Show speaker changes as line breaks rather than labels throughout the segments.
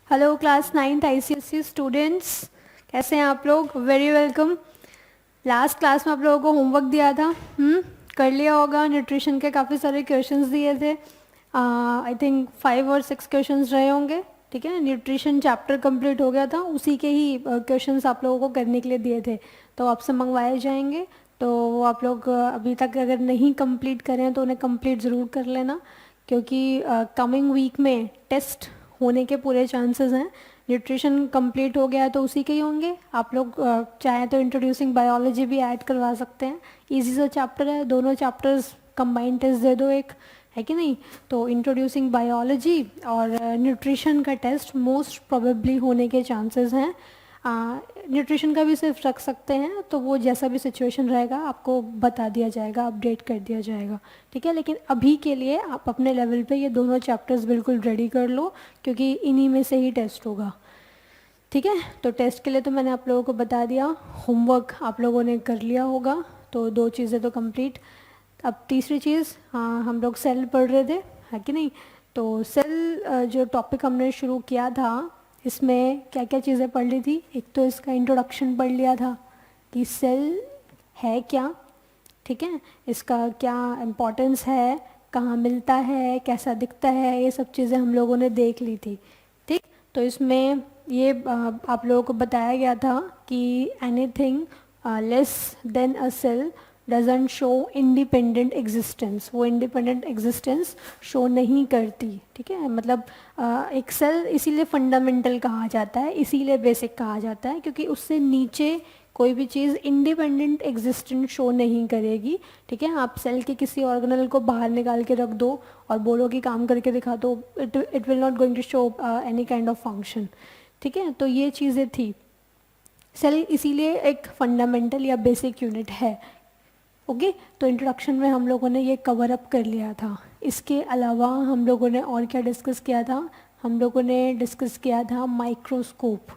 Hello class 9th ICSC students, कैसे हैं आप लोग? Very welcome. लास्ट क्लास में आप लोगों को होमवर्क दिया था, कर लिया होगा। न्यूट्रिशन के काफ़ी सारे क्वेश्चंस दिए थे। आई थिंक 5 और 6 क्वेश्चंस रहे होंगे। ठीक है, न्यूट्रिशन चैप्टर कंप्लीट हो गया था, उसी के ही क्वेश्चंस आप लोगों को करने के लिए दिए थे, तो आपसे मंगवाए जाएंगे। तो वो आप लोग अभी तक अगर नहीं कंप्लीट करें तो उन्हें कंप्लीट ज़रूर कर लेना, क्योंकि कमिंग वीक में टेस्ट होने के पूरे चांसेस हैं। न्यूट्रिशन कंप्लीट हो गया है तो उसी के ही होंगे। आप लोग चाहें तो इंट्रोड्यूसिंग बायोलॉजी भी ऐड करवा सकते हैं। इजी सा चैप्टर है, दोनों चैप्टर्स कंबाइंड टेस्ट दे दो एक, है कि नहीं? तो इंट्रोड्यूसिंग बायोलॉजी और न्यूट्रिशन का टेस्ट मोस्ट प्रोबेबली होने के चांसेस हैं। न्यूट्रिशन का भी सिर्फ रख सकते हैं, तो वो जैसा भी सिचुएशन रहेगा आपको बता दिया जाएगा, अपडेट कर दिया जाएगा। ठीक है, लेकिन अभी के लिए आप अपने लेवल पे ये दोनों चैप्टर्स बिल्कुल रेडी कर लो, क्योंकि इन्हीं में से ही टेस्ट होगा। ठीक है, तो टेस्ट के लिए तो मैंने आप लोगों को बता दिया। होमवर्क आप लोगों ने कर लिया होगा, तो 2 चीज़ें तो कंप्लीट। अब तीसरी चीज़, हाँ, हम लोग सेल पढ़ रहे थे, है कि नहीं? तो सेल जो टॉपिक हमने शुरू किया था, इसमें क्या क्या चीज़ें पढ़ ली थी? एक तो इसका इंट्रोडक्शन पढ़ लिया था कि सेल है क्या, ठीक है, इसका क्या इम्पोर्टेंस है, कहाँ मिलता है, कैसा दिखता है, ये सब चीज़ें हम लोगों ने देख ली थी। ठीक, तो इसमें ये आप लोगों को बताया गया था कि anything less than a cell doesn't show independent existence. वो इंडिपेंडेंट एग्जिस्टेंस शो नहीं करती। ठीक है, मतलब एक सेल इसीलिए फंडामेंटल कहा जाता है, इसीलिए बेसिक कहा जाता है, क्योंकि उससे नीचे कोई भी चीज़ इंडिपेंडेंट एग्जिस्टेंस शो नहीं करेगी। ठीक है, आप सेल के किसी ऑर्गेनल को बाहर निकाल के रख दो और बोलो कि काम करके दिखा दो, it will not going to show any kind of function. ठीक है, तो ये चीज़ें थी। सेल इसीलिए एक फंडामेंटल या बेसिक यूनिट है। ओके, तो इंट्रोडक्शन में हम लोगों ने ये कवर अप कर लिया था। इसके अलावा हम लोगों ने और क्या डिस्कस किया था? हम लोगों ने डिस्कस किया था माइक्रोस्कोप,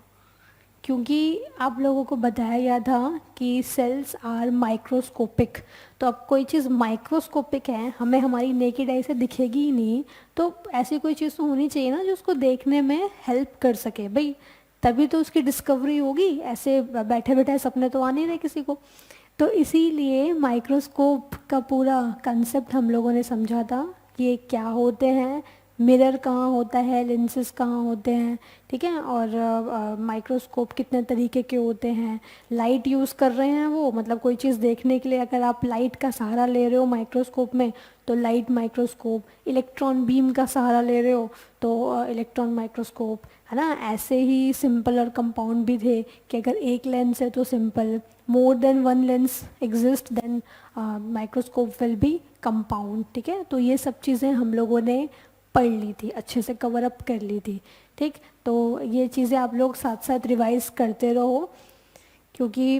क्योंकि आप लोगों को बताया गया था कि सेल्स आर माइक्रोस्कोपिक। तो अब कोई चीज़ माइक्रोस्कोपिक है, हमें हमारी नेकेड आई से दिखेगी ही नहीं, तो ऐसी कोई चीज़ तो होनी चाहिए ना जो उसको देखने में हेल्प कर सके भाई, तभी तो उसकी डिस्कवरी होगी। ऐसे बैठे बैठे सपने तो आ नहीं रहे किसी को। तो इसीलिए माइक्रोस्कोप का पूरा कंसेप्ट हम लोगों ने समझा था कि ये क्या होते हैं, मिरर कहाँ होता है, लेंसेज कहाँ होते हैं, ठीक है, और माइक्रोस्कोप कितने तरीके के होते हैं। लाइट यूज़ कर रहे हैं वो, मतलब कोई चीज़ देखने के लिए अगर आप लाइट का सहारा ले रहे हो माइक्रोस्कोप में, तो लाइट माइक्रोस्कोप। इलेक्ट्रॉन बीम का सहारा ले रहे हो तो इलेक्ट्रॉन माइक्रोस्कोप, है ना? ऐसे ही सिंपल और कंपाउंड भी थे कि अगर एक लेंस है तो simple, more than one lens exist then microscope will be compound. ठीक है, तो ये सब चीज़ें हम लोगों ने पढ़ ली थी, अच्छे से कवर अप कर ली थी। ठीक, तो ये चीज़ें आप लोग साथ साथ रिवाइज करते रहो, क्योंकि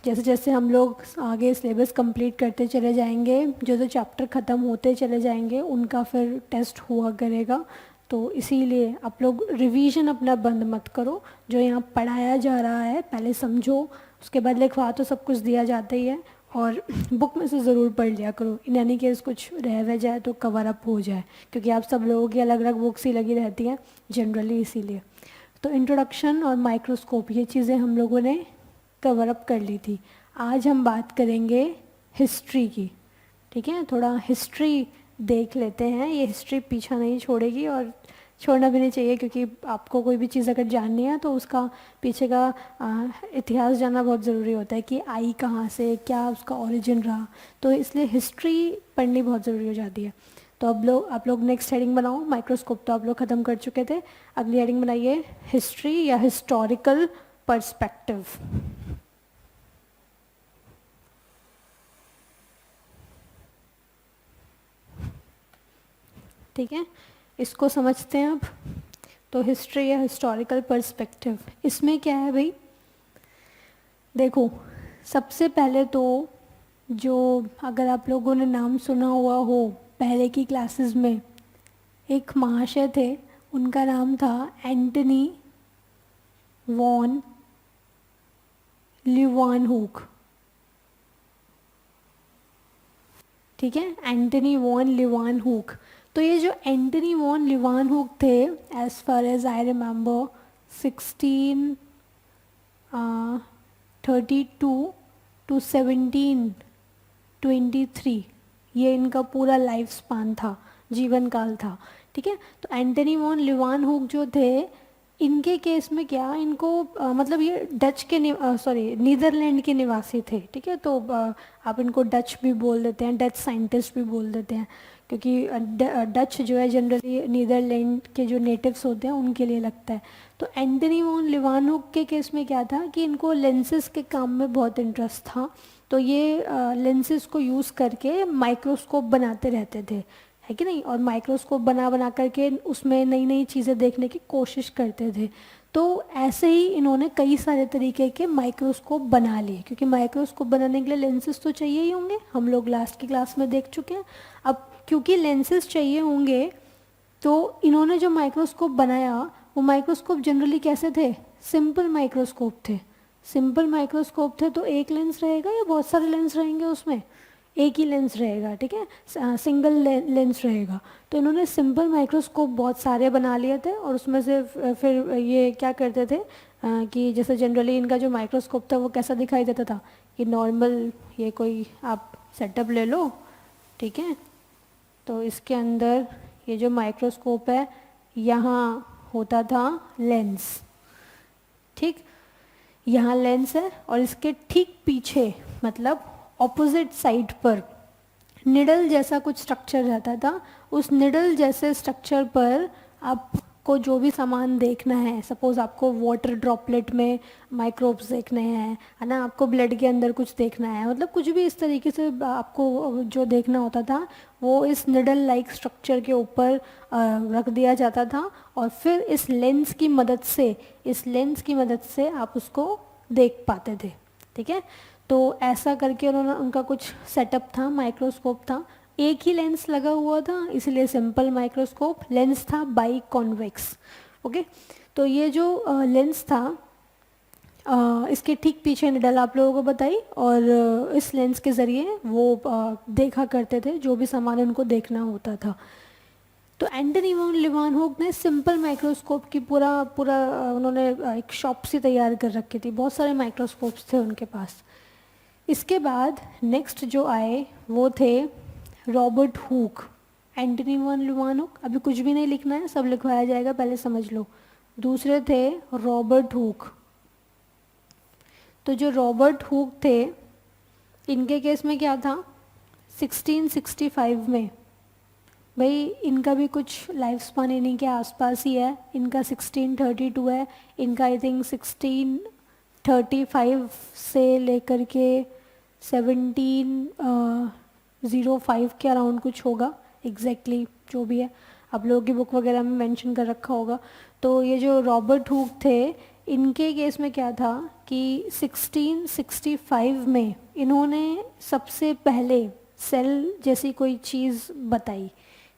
जैसे जैसे हम लोग आगे सिलेबस कंप्लीट करते चले जाएंगे, जो जो चैप्टर ख़त्म होते चले जाएंगे उनका फिर टेस्ट हुआ करेगा। तो इसीलिए आप लोग रिवीजन अपना बंद मत करो। जो यहाँ पढ़ाया जा रहा है पहले समझो, उसके बाद लिखवा तो सब कुछ दिया जाता ही है, और बुक में से ज़रूर पढ़ लिया करो। इन एनी केस कुछ रह वह जाए तो कवर अप हो जाए, क्योंकि आप सब लोगों की अलग अलग बुक्स ही लगी रहती हैं जनरली, इसीलिए। तो इंट्रोडक्शन और माइक्रोस्कोप ये चीज़ें हम लोगों ने कवर अप कर ली थी। आज हम बात करेंगे हिस्ट्री की। ठीक है, थोड़ा हिस्ट्री देख लेते हैं। ये हिस्ट्री पीछा नहीं छोड़ेगी और छोड़ना भी नहीं चाहिए, क्योंकि आपको कोई भी चीज़ अगर जाननी है तो उसका पीछे का इतिहास जानना बहुत ज़रूरी होता है कि आई कहाँ से, क्या उसका ओरिजिन रहा। तो इसलिए हिस्ट्री पढ़नी बहुत ज़रूरी हो जाती है। तो अब आप लोग नेक्स्ट हेडिंग बनाओ। माइक्रोस्कोप तो आप लोग ख़त्म कर चुके थे, अगली हेडिंग बनाइए हिस्ट्री या हिस्टोरिकल पर्सपेक्टिव। ठीक है, इसको समझते हैं अब। तो हिस्ट्री या हिस्टोरिकल पर्सपेक्टिव, इसमें क्या है भाई? देखो, सबसे पहले तो जो, अगर आप लोगों ने नाम सुना हुआ हो पहले की क्लासेस में, एक महाशय थे, उनका नाम था एंटनी वॉन ल्यूवानहुक। ठीक है, एंटनी वॉन ल्यूवानहुक। तो ये जो एंटनी वॉन लिवानहुक थे, as far as I remember, 1632 to 1723, ये इनका पूरा लाइफ स्पान था, जीवन काल था, ठीक है। तो एंटनी वॉन लिवानहुक जो थे, इनके केस में क्या, इनको मतलब ये डच के सॉरी नीदरलैंड के निवासी थे, ठीक है। तो आप इनको डच भी बोल देते हैं, डच साइंटिस्ट भी बोल देते हैं, क्योंकि डच जो है जनरली नीदरलैंड के जो नेटिव्स होते हैं उनके लिए लगता है। तो एंटनी वॉन लिवानहुक के केस में क्या था कि इनको लेंसेज के काम में बहुत इंटरेस्ट था। तो ये लेंसेज को यूज़ करके माइक्रोस्कोप बनाते रहते थे, है कि नहीं, और माइक्रोस्कोप बना बना करके उसमें नई नई चीज़ें देखने की कोशिश करते थे। तो ऐसे ही इन्होंने कई सारे तरीके के माइक्रोस्कोप बना लिए, क्योंकि माइक्रोस्कोप बनाने के लिए लेंसेज तो चाहिए ही होंगे, हम लोग लास्ट की क्लास में देख चुके हैं। अब क्योंकि लेंसेज चाहिए होंगे, तो इन्होंने जो माइक्रोस्कोप बनाया वो माइक्रोस्कोप जनरली कैसे थे, सिंपल माइक्रोस्कोप थे। सिंपल माइक्रोस्कोप थे तो एक लेंस रहेगा या बहुत सारे लेंस रहेंगे उसमें, एक ही लेंस रहेगा, ठीक है, सिंगल लेंस रहेगा। तो इन्होंने सिंपल माइक्रोस्कोप बहुत सारे बना लिए थे, और उसमें से फिर ये क्या करते थे कि जैसे जनरली इनका जो माइक्रोस्कोप था वो कैसा दिखाई देता था, कि नॉर्मल ये कोई आप सेटअप ले लो, ठीक है। तो इसके अंदर ये जो माइक्रोस्कोप है, यहाँ होता था लेंस, ठीक, यहाँ लेंस है, और इसके ठीक पीछे मतलब ऑपोजिट साइड पर निडल जैसा कुछ स्ट्रक्चर रहता था। उस निडल जैसे स्ट्रक्चर पर आपको जो भी सामान देखना है, सपोज आपको वाटर ड्रॉपलेट में माइक्रोब्स देखने हैं, है ना, आपको ब्लड के अंदर कुछ देखना है, मतलब कुछ भी इस तरीके से आपको जो देखना होता था वो इस निडल लाइक स्ट्रक्चर के ऊपर रख दिया जाता था, और फिर इस लेंस की मदद से आप उसको देख पाते थे, ठीक है। तो ऐसा करके उन्होंने, उनका कुछ सेटअप था, माइक्रोस्कोप था, एक ही लेंस लगा हुआ था, इसलिए सिंपल माइक्रोस्कोप, लेंस था बाई कॉन्वेक्स, ओके। तो ये जो लेंस था, इसके ठीक पीछे निडल आप लोगों को बताई, और इस लेंस के ज़रिए वो देखा करते थे जो भी सामान उनको देखना होता था। तो एंटनी वॉन लिवानहुक ने सिंपल माइक्रोस्कोप की पूरा उन्होंने एक शॉप सी तैयार कर रखी थी, बहुत सारे माइक्रोस्कोप्स थे उनके पास। इसके बाद नेक्स्ट जो आए वो थे रॉबर्ट हुक। एंटनी वॉन लिवानहुक, अभी कुछ भी नहीं लिखना है, सब लिखवाया जाएगा, पहले समझ लो। दूसरे थे रॉबर्ट हुक। तो जो रॉबर्ट हुक थे, इनके केस में क्या था, 1665 में, भाई इनका भी कुछ लाइफ स्पान इन्हीं के आसपास ही है, इनका 1632 है, इनका आई थिंक 1635 से लेकर के 1705 के अराउंड कुछ होगा, एग्जैक्टली जो भी है, आप लोगों की बुक वगैरह में मेंशन कर रखा होगा। तो ये जो रॉबर्ट हुक थे, इनके केस में क्या था कि 1665 में इन्होंने सबसे पहले सेल जैसी कोई चीज़ बताई,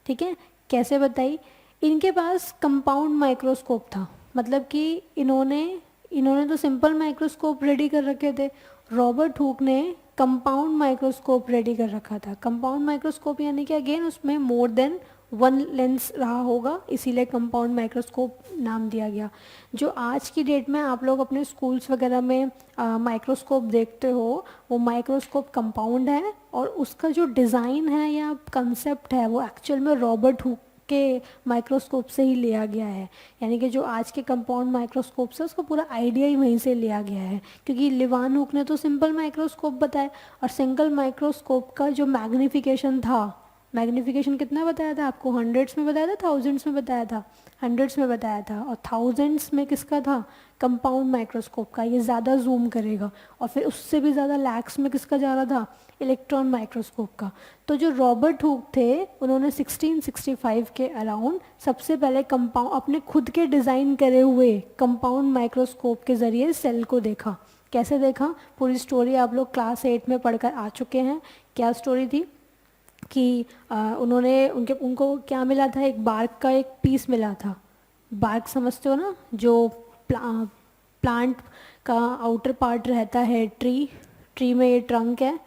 ठीक है। कैसे बताई, इनके पास कंपाउंड माइक्रोस्कोप था, मतलब कि इन्होंने तो सिंपल माइक्रोस्कोप रेडी कर रखे थे, रॉबर्ट हुक ने कंपाउंड माइक्रोस्कोप रेडी कर रखा था। कंपाउंड माइक्रोस्कोप यानी कि अगेन उसमें मोर देन वन लेंस रहा होगा, इसीलिए कंपाउंड माइक्रोस्कोप नाम दिया गया। जो आज की डेट में आप लोग अपने स्कूल्स वगैरह में माइक्रोस्कोप देखते हो, वो माइक्रोस्कोप कंपाउंड है, और उसका जो डिज़ाइन है या कंसेप्ट है वो एक्चुअल में रॉबर्ट हुक के माइक्रोस्कोप से ही लिया गया है। यानी कि जो आज के कंपाउंड माइक्रोस्कोप से, उसका पूरा आइडिया ही वहीं से लिया गया है, क्योंकि लिवानहुक ने तो सिंपल माइक्रोस्कोप बताया, और सिंगल माइक्रोस्कोप का जो मैग्नीफिकेशन था, मैग्नीफिकेशन कितना बताया था आपको, हंड्रेड्स में बताया था, थाउजेंड्स में बताया था, हंड्रेड्स में बताया था, और थाउजेंड्स में किसका था, कंपाउंड माइक्रोस्कोप का, ये ज़्यादा जूम करेगा। और फिर उससे भी ज़्यादा लैक्स में किसका जा रहा था, इलेक्ट्रॉन माइक्रोस्कोप का। तो जो रॉबर्ट हुक थे, उन्होंने 1665 के अराउंड सबसे पहले कंपाउंड, अपने खुद के डिज़ाइन करे हुए कंपाउंड माइक्रोस्कोप के ज़रिए सेल को देखा। कैसे देखा, पूरी स्टोरी आप लोग क्लास 8 में पढ़कर आ चुके हैं। क्या स्टोरी थी कि उनको क्या मिला था, एक बार्क का एक पीस मिला था। बार्क समझते हो ना, जो प्लांट का आउटर पार्ट रहता है, ट्री में ये ट्रंक है,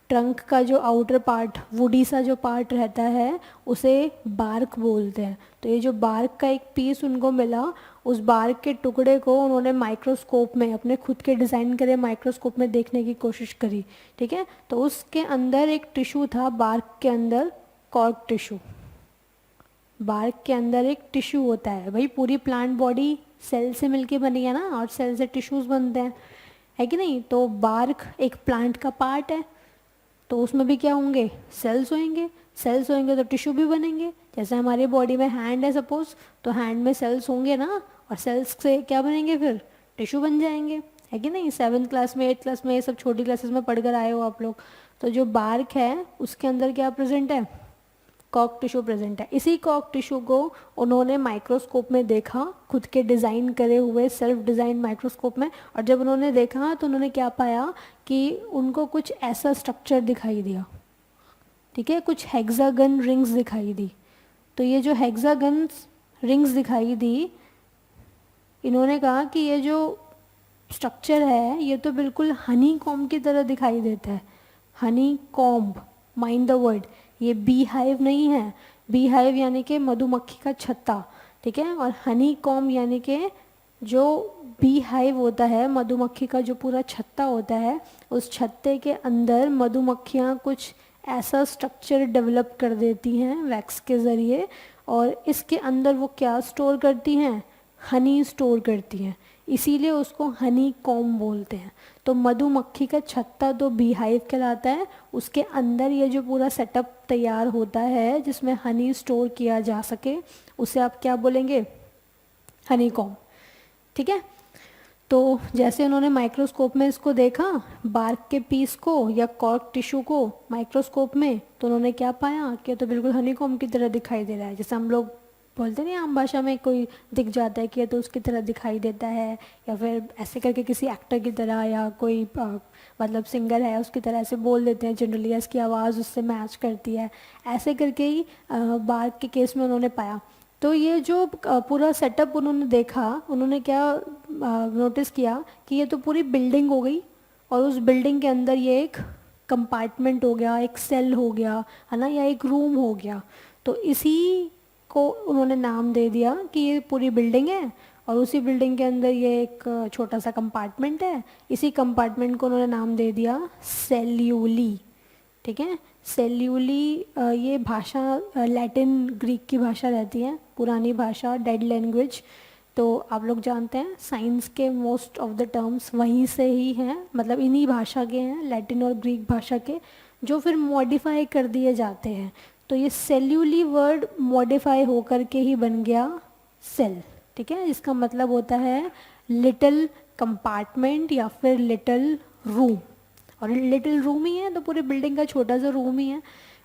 ट्रंक का जो आउटर पार्ट, वुडी सा जो पार्ट रहता है, उसे बार्क बोलते हैं। तो ये जो बार्क का एक पीस उनको मिला, उस बार्क के टुकड़े को उन्होंने माइक्रोस्कोप में, अपने खुद के डिज़ाइन करे माइक्रोस्कोप में देखने की कोशिश करी। ठीक है, तो उसके अंदर एक टिश्यू था, बार्क के अंदर कॉर्क टिश्यू। बार्क के अंदर एक टिश्यू होता है भाई, पूरी प्लांट बॉडी सेल से मिलके बनी है ना, और सेल से टिश्यूज बनते हैं, है कि नहीं। तो बार्क एक प्लांट का पार्ट है, तो उसमें भी क्या होंगे, सेल्स होंगे। सेल्स होंगे तो टिश्यू भी बनेंगे। जैसे हमारी बॉडी में हैंड है सपोज, तो हैंड में सेल्स होंगे ना, और सेल्स से क्या बनेंगे, फिर टिश्यू बन जाएंगे, है कि नहीं। 7th क्लास में, 8th क्लास में, ये सब छोटी क्लासेस में पढ़कर आए हो आप लोग। तो जो बार्क है उसके अंदर क्या प्रेजेंट है, कॉर्क टिश्यू प्रेजेंट है। इसी कॉर्क टिश्यू को उन्होंने माइक्रोस्कोप में देखा, खुद के डिज़ाइन करे हुए सेल्फ डिज़ाइन माइक्रोस्कोप में। और जब उन्होंने देखा तो उन्होंने क्या पाया कि उनको कुछ ऐसा स्ट्रक्चर दिखाई दिया। ठीक है, कुछ हेक्सागन रिंग्स दिखाई दी। तो ये जो हेक्सागन रिंग्स दिखाई दी, इन्होंने कहा कि ये जो स्ट्रक्चर है ये तो बिल्कुल हनी कॉम्ब की तरह दिखाई देता है। Honey comb, mind the word, ये बी हाइव नहीं है। बी हाइव यानी कि मधुमक्खी का छत्ता, ठीक है। और हनी कॉम्ब यानी कि जो बी हाइव होता है, मधुमक्खी का जो पूरा छत्ता होता है, उस छत्ते के अंदर मधुमक्खियाँ कुछ ऐसा स्ट्रक्चर डेवलप कर देती हैं वैक्स के ज़रिए, और इसके अंदर वो क्या स्टोर करती हैं, हनी स्टोर करती हैं, इसीलिए उसको हनी कॉम्ब बोलते हैं। तो मधुमक्खी का छत्ता तो बी हाइव कहलाता है, उसके अंदर ये जो पूरा सेटअप तैयार होता है जिसमें हनी स्टोर किया जा सके, उसे आप क्या बोलेंगे, हनी कॉम्ब। ठीक है, तो जैसे उन्होंने माइक्रोस्कोप में इसको देखा, बार्क के पीस को या कॉर्क टिश्यू को माइक्रोस्कोप में, तो उन्होंने क्या पाया कि तो बिल्कुल हनीकॉम्ब की तरह दिखाई दे रहा है। जैसे हम लोग बोलते नहीं, आम भाषा में कोई दिख जाता है कि ये तो उसकी तरह दिखाई देता है, या फिर ऐसे करके किसी एक्टर की तरह, या कोई मतलब सिंगर है उसकी तरह ऐसे बोल देते हैं जनरली, इसकी आवाज़ उससे मैच करती है, ऐसे करके ही बार्क के केस में उन्होंने पाया। तो ये जो पूरा सेटअप उन्होंने देखा, उन्होंने क्या नोटिस किया कि ये तो पूरी बिल्डिंग हो गई, और उस बिल्डिंग के अंदर ये एक कंपार्टमेंट हो गया, एक सेल हो गया, है ना, या एक रूम हो गया। तो इसी को उन्होंने नाम दे दिया कि ये पूरी बिल्डिंग है, और उसी बिल्डिंग के अंदर ये एक छोटा सा कंपार्टमेंट है। इसी कंपार्टमेंट को उन्होंने नाम दे दिया सेल्यूली। ठीक है, सेल्यूली, ये भाषा लैटिन ग्रीक की भाषा रहती है, पुरानी भाषा, डेड लैंग्वेज। तो आप लोग जानते हैं साइंस के मोस्ट ऑफ द टर्म्स वहीं से ही हैं, मतलब इन्हीं भाषा के हैं, लैटिन और ग्रीक भाषा के, जो फिर मॉडिफाई कर दिए जाते हैं। तो ये सेल्यूली वर्ड मॉडिफाई होकर के ही बन गया सेल। ठीक है, इसका मतलब होता है लिटिल कंपार्टमेंट या फिर लिटिल रूम, और लिटिल रूम ही है तो पूरे बिल्डिंग का छोटा सा रूम ही है।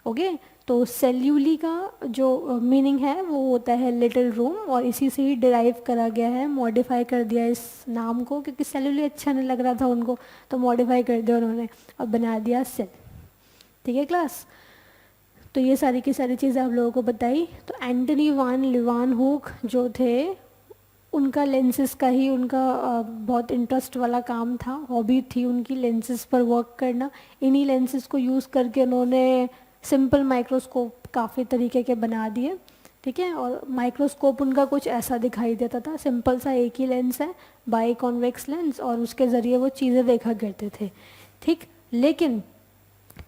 ओके, तो सेल्यूली का जो मीनिंग है वो होता है लिटिल रूम, और इसी से ही डिराइव करा गया है, मॉडिफाई कर दिया इस नाम को, क्योंकि सेल्यूली अच्छा नहीं लग रहा था उनको, तो मॉडिफाई कर दिया उन्होंने और बना दिया सेल। ठीक है क्लास, तो ये सारी की सारी चीज़ें आप लोगों को बताई। तो एंटनी वान लीवानहुक जो थे, उनका लेंसेज का ही उनका बहुत इंटरेस्ट वाला काम था, हॉबी थी उनकी लेंसेज पर वर्क करना। इन्हीं लेंसेज को यूज़ करके उन्होंने सिंपल माइक्रोस्कोप काफ़ी तरीके के बना दिए। ठीक है, और माइक्रोस्कोप उनका कुछ ऐसा दिखाई देता था, सिंपल सा एक ही लेंस है, बाई कॉन्वेक्स लेंस, और उसके ज़रिए वो चीज़ें देखा करते थे। ठीक, लेकिन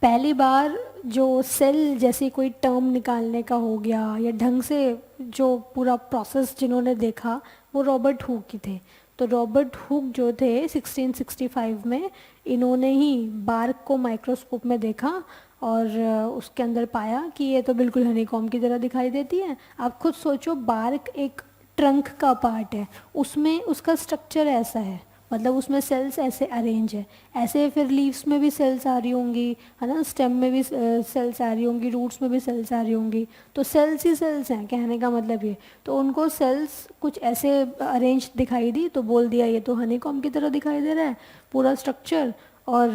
पहली बार जो सेल जैसी कोई टर्म निकालने का हो गया, या ढंग से जो पूरा प्रोसेस जिन्होंने देखा, वो रॉबर्ट हुक की थे। तो रॉबर्ट हुक जो थे 1665 में, इन्होंने ही बार्क को माइक्रोस्कोप में देखा, और उसके अंदर पाया कि ये तो बिल्कुल हनीकॉम्ब की तरह दिखाई देती है। आप खुद सोचो, बार्क एक ट्रंक का पार्ट है, उसमें उसका स्ट्रक्चर ऐसा है, मतलब उसमें सेल्स ऐसे अरेंज है, ऐसे फिर लीव्स में भी सेल्स आ रही होंगी, है ना, स्टेम में भी सेल्स आ रही होंगी, रूट्स में भी सेल्स आ रही होंगी, तो सेल्स ही सेल्स हैं, कहने का मतलब ये। तो उनको सेल्स कुछ ऐसे अरेंज दिखाई दी, तो बोल दिया ये तो हनी कॉम्ब की तरह दिखाई दे रहा है पूरा स्ट्रक्चर। और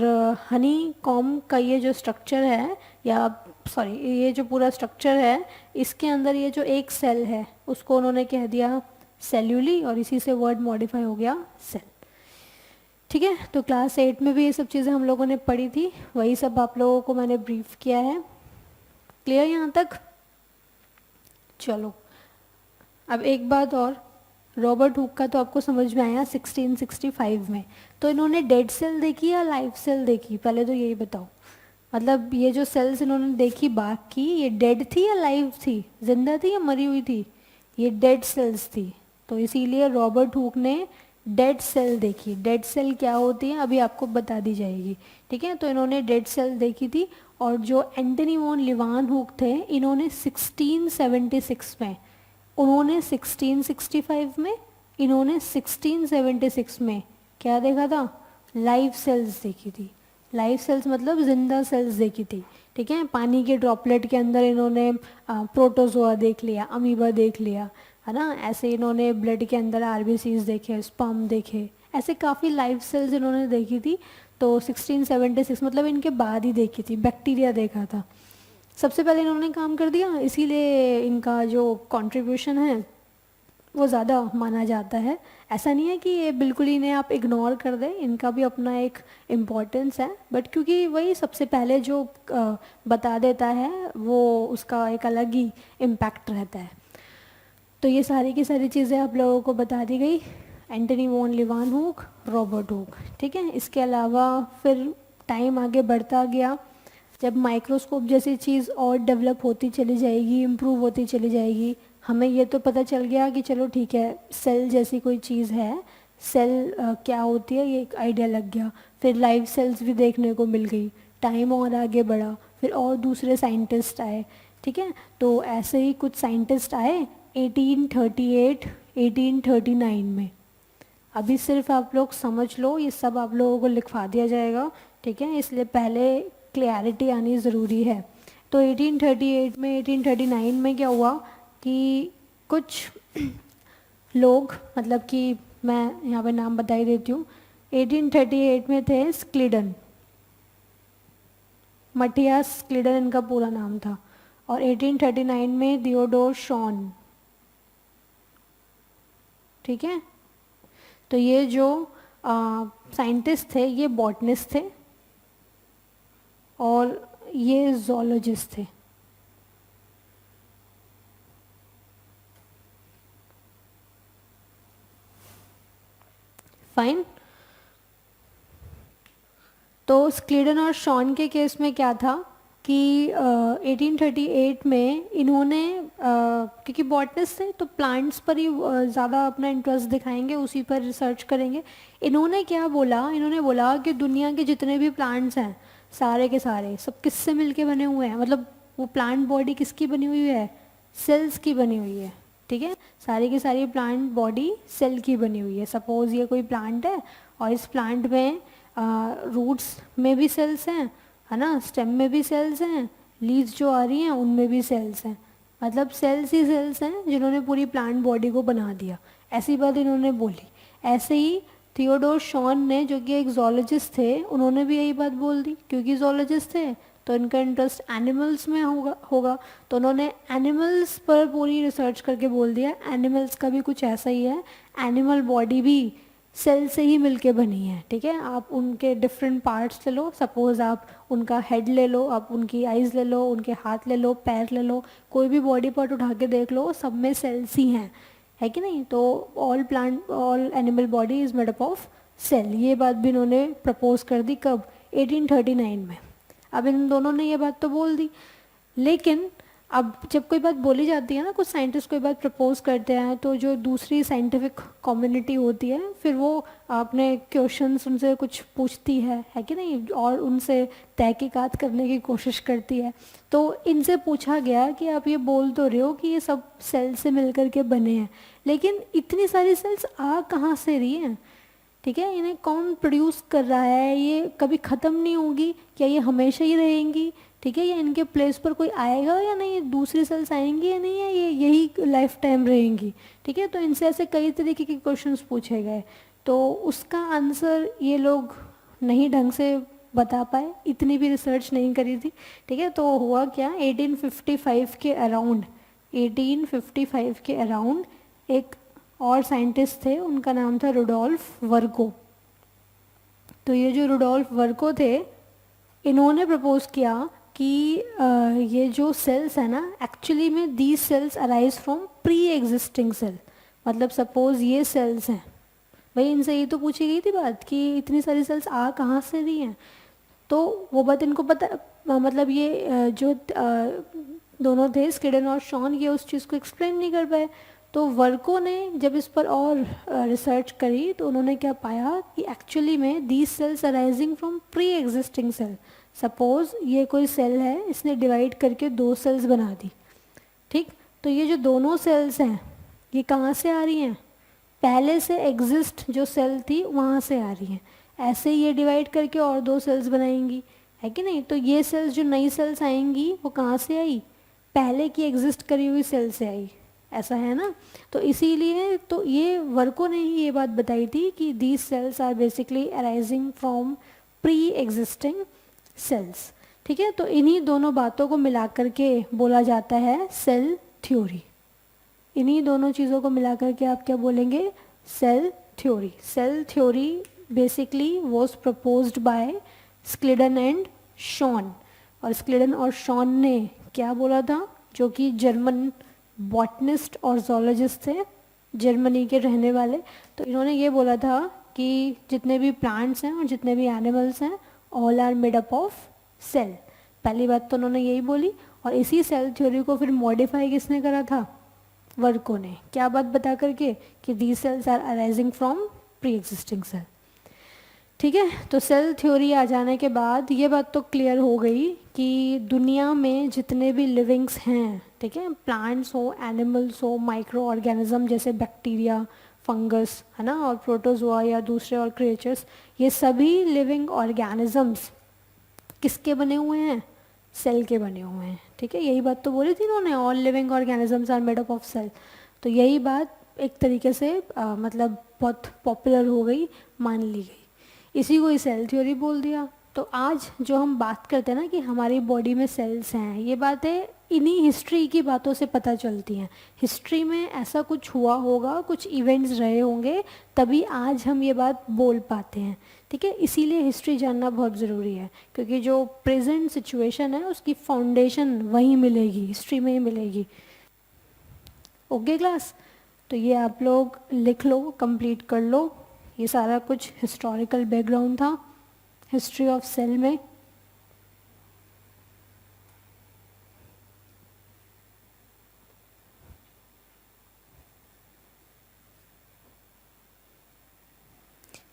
हनी कॉम्ब का ये जो स्ट्रक्चर है, या सॉरी ये जो पूरा स्ट्रक्चर है, इसके अंदर ये जो एक सेल है उसको उन्होंने कह दिया सेल्यूली, और इसी से वर्ड मॉडिफाई हो गया सेल। ठीक है, तो क्लास 8 में भी ये सब चीज़ें हम लोगों ने पढ़ी थी, वही सब आप लोगों को मैंने ब्रीफ किया है। क्लियर यहाँ तक? चलो, अब एक बात और, रॉबर्ट हुक का तो आपको समझ में आया 1665 में। तो इन्होंने डेड सेल देखी या लाइव सेल देखी, पहले तो यही बताओ। मतलब ये जो सेल्स इन्होंने देखी बाघ की, ये डेड थी या लाइव थी, जिंदा थी या मरी हुई थी? ये डेड सेल्स थी। तो इसीलिए रॉबर्ट हुक ने डेड सेल देखी। डेड सेल क्या होती है अभी आपको बता दी जाएगी, ठीक है। तो इन्होंने डेड सेल देखी थी। और जो एंटनी वॉन लीवान हुक थे, इन्होंने 1676 में, उन्होंने 1665 में, इन्होंने 1676 में क्या देखा था? लाइव सेल्स देखी थी। लाइव सेल्स मतलब जिंदा सेल्स देखी थी, ठीक है। पानी के ड्रॉपलेट के अंदर इन्होंने प्रोटोजोआ देख लिया, अमीबा देख लिया, है ना। ऐसे इन्होंने ब्लड के अंदर आरबीसीज देखे, स्पर्म देखे, ऐसे काफ़ी लाइव सेल्स इन्होंने देखी थी। तो 1676 मतलब इनके बाद ही देखी थी, बैक्टीरिया देखा था। सबसे पहले इन्होंने काम कर दिया, इसीलिए इनका जो कंट्रीब्यूशन है वो ज़्यादा माना जाता है। ऐसा नहीं है कि ये बिल्कुल ही इन्हें आप इग्नोर कर दें, इनका भी अपना एक इम्पोर्टेंस है, बट क्योंकि वही सबसे पहले जो बता देता है वो उसका एक अलग ही इम्पैक्ट रहता है। तो ये सारी की सारी चीज़ें आप लोगों को बता दी गई, Antony van Leeuwenhoek, Robert Hooke, ठीक है। इसके अलावा फिर टाइम आगे बढ़ता गया, जब माइक्रोस्कोप जैसी चीज़ और डेवलप होती चली जाएगी, इम्प्रूव होती चली जाएगी, हमें ये तो पता चल गया कि चलो ठीक है, सेल जैसी कोई चीज़ है, सेल क्या होती है ये एक आइडिया लग गया। फिर लाइव सेल्स भी देखने को मिल गई, टाइम और आगे बढ़ा, फिर और दूसरे साइंटिस्ट आए, ठीक है। तो ऐसे ही कुछ साइंटिस्ट आए 1838 1839 में। अभी सिर्फ आप लोग समझ लो, ये सब आप लोगों को लिखवा दिया जाएगा, ठीक है, इसलिए पहले क्लैरिटी आनी ज़रूरी है। तो 1838 में 1839 में क्या हुआ कि कुछ लोग, मतलब कि मैं यहाँ पे नाम बता ही देती हूँ। 1838 में थे स्क्लिडन, मटियास स्क्लिडन इनका पूरा नाम था। और 1839 में थियोडोर शॉन, ठीक है। तो ये जो साइंटिस्ट थे ये बॉटनिस्ट थे और ये जोलॉजिस्ट थे। फाइन। तो स्क्लिडन और शॉन के केस में क्या था कि 1838 में इन्होंने क्योंकि बॉटनिस्ट थे तो प्लांट्स पर ही ज़्यादा अपना इंटरेस्ट दिखाएंगे, उसी पर रिसर्च करेंगे। इन्होंने क्या बोला, इन्होंने बोला कि दुनिया के जितने भी प्लांट्स हैं सारे के सारे सब किससे मिलके बने हुए हैं, मतलब वो प्लांट बॉडी किसकी बनी हुई है? सेल्स की बनी हुई है, ठीक है। सारी की सारी प्लांट बॉडी सेल की बनी हुई है। सपोज ये कोई प्लांट है और इस प्लांट में रूट्स में भी सेल्स हैं, है ना, स्टेम में भी सेल्स हैं, लीव्स जो आ रही हैं उनमें भी सेल्स हैं, मतलब सेल्स ही सेल्स हैं जिन्होंने पूरी प्लांट बॉडी को बना दिया। ऐसी बात इन्होंने बोली। ऐसे ही थियोडोर शॉन ने, जो कि एक जोलॉजिस्ट थे, उन्होंने भी यही बात बोल दी, क्योंकि जोलॉजिस्ट थे तो इनका इंटरेस्ट एनिमल्स में होगा। तो उन्होंने एनिमल्स पर पूरी रिसर्च करके बोल दिया एनिमल्स का भी कुछ ऐसा ही है, एनिमल बॉडी भी सेल से ही मिलके बनी है, ठीक है। आप उनके डिफरेंट पार्ट्स ले लो, सपोज आप उनका हेड ले लो, आप उनकी आइज़ ले लो, उनके हाथ ले लो, पैर ले लो, कोई भी बॉडी पार्ट उठा के देख लो, सब में सेल्स ही हैं, है कि नहीं। तो all animal body is made up of cell. ये बात भी इन्होंने प्रपोज कर दी, कब? 1839 में। अब इन दोनों ने ये बात तो बोल दी, लेकिन अब जब कोई बात बोली जाती है ना, कुछ साइंटिस्ट कोई बात प्रपोज करते हैं, तो जो दूसरी साइंटिफिक कम्युनिटी होती है फिर वो अपने क्वेश्चंस उनसे कुछ पूछती है कि नहीं, और उनसे तहकीकात करने की कोशिश करती है। तो इनसे पूछा गया कि आप ये बोल तो रहे हो कि ये सब सेल से मिलकर के बने हैं, लेकिन इतनी सारी सेल्स आ कहाँ से रही हैं, ठीक है, इन्हें कौन प्रोड्यूस कर रहा है, ये कभी ख़त्म नहीं होगी क्या, ये हमेशा ही रहेंगी, ठीक है, या इनके प्लेस पर कोई आएगा या नहीं, दूसरी सेल्स आएंगी या नहीं, है ये यही लाइफ टाइम रहेंगी, ठीक है। तो इनसे ऐसे कई तरीके के क्वेश्चंस पूछे गए, तो उसका आंसर ये लोग नहीं ढंग से बता पाए, इतनी भी रिसर्च नहीं करी थी, ठीक है। तो हुआ क्या, 1855 के अराउंड, 1855 के अराउंड एक और साइंटिस्ट थे, उनका नाम था रुडोल्फ वर्गो। तो ये जो रुडोल्फ वर्को थे, इन्होंने प्रपोज किया कि ये जो सेल्स है ना, एक्चुअली में these cells arise from pre existing cell. मतलब सपोज ये सेल्स हैं, भाई इनसे ये तो पूछी गई थी बात कि इतनी सारी सेल्स आ कहाँ से रही हैं, तो वो बात इनको पता, मतलब ये जो दोनों थे स्किडन और शॉन, ये उस चीज़ को एक्सप्लेन नहीं कर पाए। तो वर्को ने जब इस पर और रिसर्च करी तो उन्होंने क्या पाया कि एक्चुअली में these cells arising from pre existing cell. Suppose ये कोई सेल है, इसने डिवाइड करके दो सेल्स बना दी, ठीक। तो ये जो दोनों सेल्स हैं ये कहाँ से आ रही हैं, पहले से एग्जिस्ट जो सेल थी वहाँ से आ रही हैं। ऐसे ही ये डिवाइड करके और दो सेल्स बनाएंगी, है कि नहीं। तो ये सेल्स जो नई सेल्स आएंगी वो कहाँ से आई, पहले की एग्जिस्ट करी हुई सेल से आई, ऐसा है ना। तो इसीलिए तो ये वर्को ने ही ये बात बताई थी कि these cells are basically arising from pre existing cells, ठीक है। तो इन्हीं दोनों बातों को मिला करके बोला जाता है सेल थ्योरी। इन्हीं दोनों चीज़ों को मिला करके आप क्या बोलेंगे, cell theory. Cell theory basically was proposed by Schleiden and Schwann. और स्क्लिडन और शॉन ने क्या बोला था, जो कि जर्मन बॉटनिस्ट और जोलॉजिस्ट थे, जर्मनी के रहने वाले। तो इन्होंने ये बोला था कि जितने भी प्लांट्स हैं और जितने भी एनिमल्स हैं, all are made up of cell. पहली बात तो उन्होंने यही बोली, और इसी सेल थ्योरी को फिर मॉडिफाई किसने करा था, वर्को ने। क्या बात बता करके कि the cells are arising from pre existing cell, ठीक है। तो सेल थ्योरी आ जाने के बाद ये बात तो क्लियर हो गई कि दुनिया में जितने भी लिविंग्स हैं, ठीक है, प्लांट्स हो, एनिमल्स हो, माइक्रो ऑर्गेनिज्म जैसे बैक्टीरिया, फंगस, है ना, और प्रोटोजोआ या दूसरे और क्रिएचर्स, ये सभी लिविंग ऑर्गेनिजम्स किसके बने हुए हैं, सेल के बने हुए हैं, ठीक है। यही बात तो बोली थी इन्होंने, all living organisms are made up of cell. तो यही बात एक तरीके से मतलब बहुत पॉपुलर हो गई, मान ली गई, इसी को ही सेल थ्योरी बोल दिया। तो आज जो हम बात करते हैं ना कि हमारी बॉडी में सेल्स हैं, ये बातें इन्हीं हिस्ट्री की बातों से पता चलती हैं। हिस्ट्री में ऐसा कुछ हुआ होगा, कुछ इवेंट्स रहे होंगे, तभी आज हम ये बात बोल पाते हैं, ठीक है। इसीलिए हिस्ट्री जानना बहुत ज़रूरी है, क्योंकि जो प्रेजेंट सिचुएशन है उसकी फाउंडेशन वहीं मिलेगी, हिस्ट्री में ही मिलेगी। ओके क्लास, तो ये आप लोग लिख लो, कंप्लीट कर लो। ये सारा कुछ हिस्टोरिकल बैकग्राउंड था हिस्ट्री ऑफ सेल में।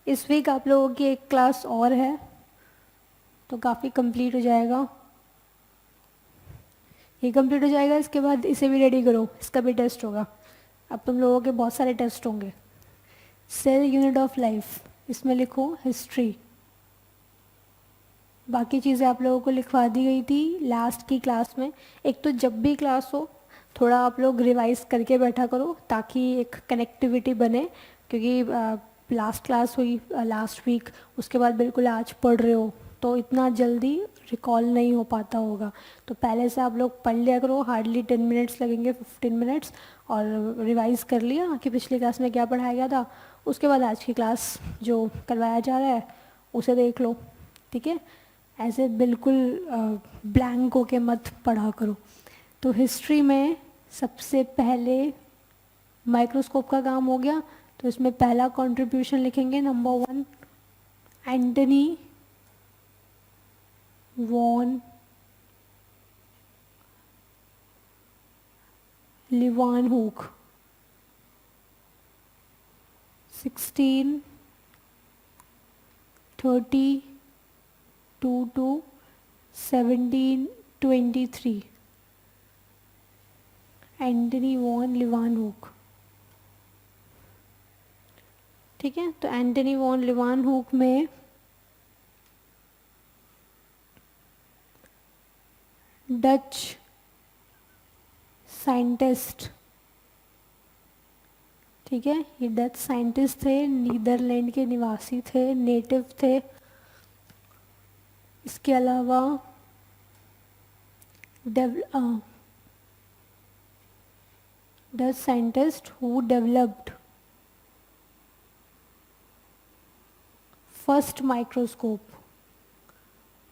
इस वीक आप लोगों की एक क्लास और है, तो काफ़ी कंप्लीट हो जाएगा, ये कंप्लीट हो जाएगा। इसके बाद इसे भी रेडी करो, इसका भी टेस्ट होगा। अब तुम लोगों के बहुत सारे टेस्ट होंगे। सेल यूनिट ऑफ लाइफ, इसमें लिखो हिस्ट्री। बाकी चीज़ें आप लोगों को लिखवा दी गई थी लास्ट की क्लास में। एक तो जब भी क्लास हो थोड़ा आप लोग रिवाइज करके बैठा करो, ताकि एक कनेक्टिविटी बने, क्योंकि लास्ट क्लास हुई लास्ट वीक, उसके बाद बिल्कुल आज पढ़ रहे हो तो इतना जल्दी रिकॉल नहीं हो पाता होगा। तो पहले से आप लोग पढ़ लिया करो, हार्डली 10 मिनट्स लगेंगे, 15 मिनट्स, और रिवाइज कर लिया कि पिछली क्लास में क्या पढ़ाया गया था। उसके बाद आज की क्लास जो करवाया जा रहा है उसे देख लो, ठीक है। ऐसे बिल्कुल ब्लैंक होके मत पढ़ा करो। तो हिस्ट्री में सबसे पहले माइक्रोस्कोप का काम हो गया, तो इसमें पहला कंट्रीब्यूशन लिखेंगे, number 1, Antony van Leeuwenhoek, 1632 to 1723, Antony van Leeuwenhoek, ठीक है। तो एंटनी वॉन लीवानहूक में डच साइंटिस्ट, ठीक है, ये डच साइंटिस्ट थे, नीदरलैंड के निवासी थे, नेटिव थे। इसके अलावा Dutch scientist who developed first microscope,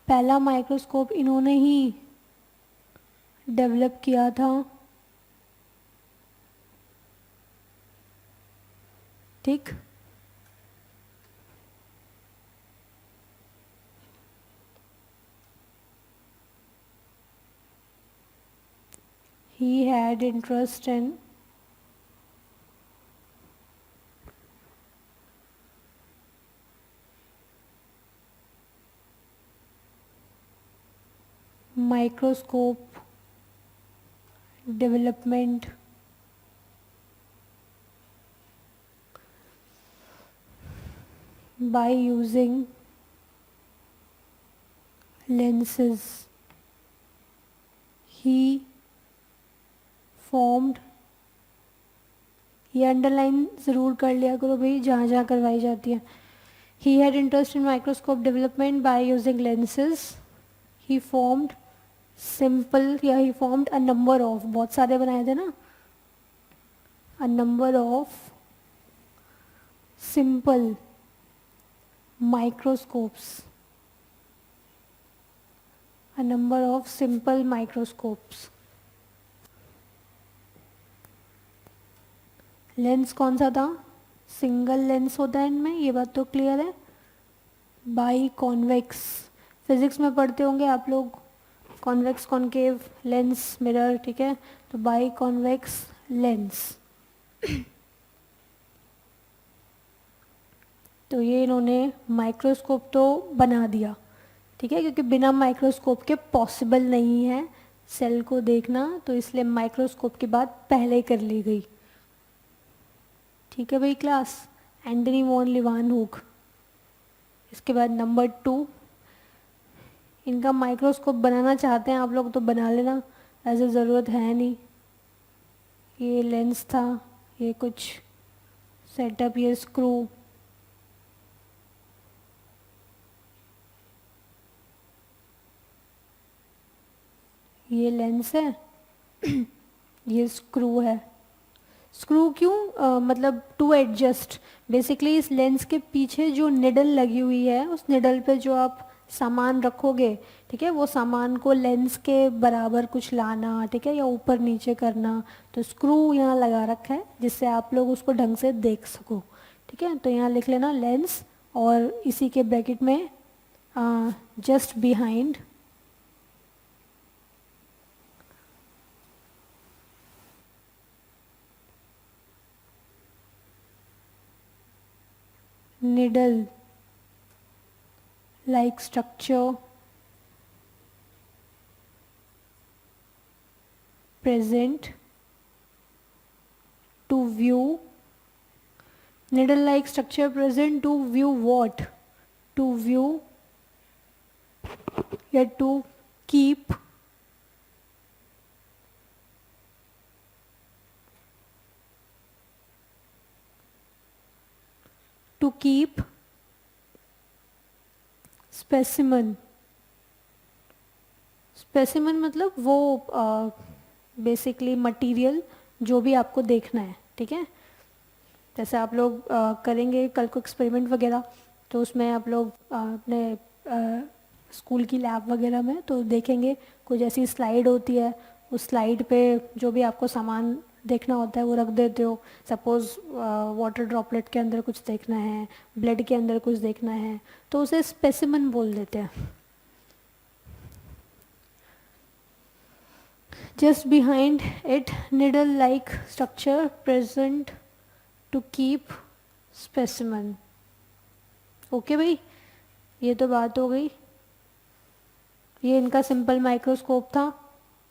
पहला माइक्रोस्कोप इन्होंने ही डेवलप किया था। ठीक, he had interest in microscope development by using lenses. He formed, ये अंडरलाइन ज़रूर कर लिया करो भाई जहाँ जहाँ करवाई जाती है। He had interest in microscope development by using lenses. He formed simple, या he formed a number of, बहुत सारे बनाए थे ना, a number of simple microscopes, a number of simple microscopes. Lens कौन सा था? सिंगल लेंस होता है इनमें, ये बात तो क्लियर है। बाई कॉन्वेक्स, फिजिक्स में पढ़ते होंगे आप लोग, कॉन्वेक्स कॉन्केव लेंस मिरर, ठीक है, तो बाई कॉन्वेक्स लेंस। तो ये इन्होंने माइक्रोस्कोप तो बना दिया, ठीक है, क्योंकि बिना माइक्रोस्कोप के पॉसिबल नहीं है सेल को देखना, तो इसलिए माइक्रोस्कोप की बात पहले ही कर ली गई। ठीक है भाई क्लास, एंटनी वॉन लीवानहुक। इसके बाद नंबर 2, इनका माइक्रोस्कोप बनाना चाहते हैं आप लोग तो बना लेना, ऐसे ज़रूरत है नहीं। ये लेंस था, ये कुछ सेटअप, ये स्क्रू, ये लेंस है, ये स्क्रू है। स्क्रू क्यों? मतलब टू एडजस्ट, बेसिकली इस लेंस के पीछे जो निडल लगी हुई है, उस निडल पे जो आप सामान रखोगे, ठीक है, वो सामान को लेंस के बराबर कुछ लाना, ठीक है, या ऊपर नीचे करना, तो स्क्रू यहाँ लगा रखा है जिससे आप लोग उसको ढंग से देख सको। ठीक है, तो यहाँ लिख लेना लेंस, और इसी के ब्रैकेट में just behind needle like structure present to view, needle like structure present to view what? To view या to keep स्पेसिमन। स्पेसिमन मतलब वो बेसिकली मटेरियल जो भी आपको देखना है, ठीक है, जैसे आप लोग करेंगे कल को एक्सपेरिमेंट वगैरह, तो उसमें आप लोग अपने स्कूल की लैब वगैरह में तो देखेंगे कुछ ऐसी स्लाइड होती है, उस स्लाइड पे जो भी आपको सामान देखना होता है वो रख देते हो। सपोज़ वाटर ड्रॉपलेट के अंदर कुछ देखना है, ब्लड के अंदर कुछ देखना है, तो उसे स्पेसिमन बोल देते हैं। Just behind it needle like structure present to keep specimen. Okay भाई, ये तो बात हो गई। ये इनका सिंपल माइक्रोस्कोप था,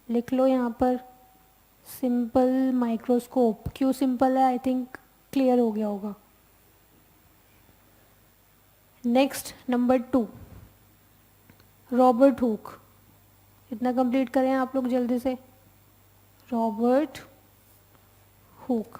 लिख लो यहाँ पर सिंपल माइक्रोस्कोप। क्यों सिंपल है, आई थिंक क्लियर हो गया होगा। Next number 2, Robert Hooke. इतना कंप्लीट करें आप लोग जल्दी से। Robert Hooke,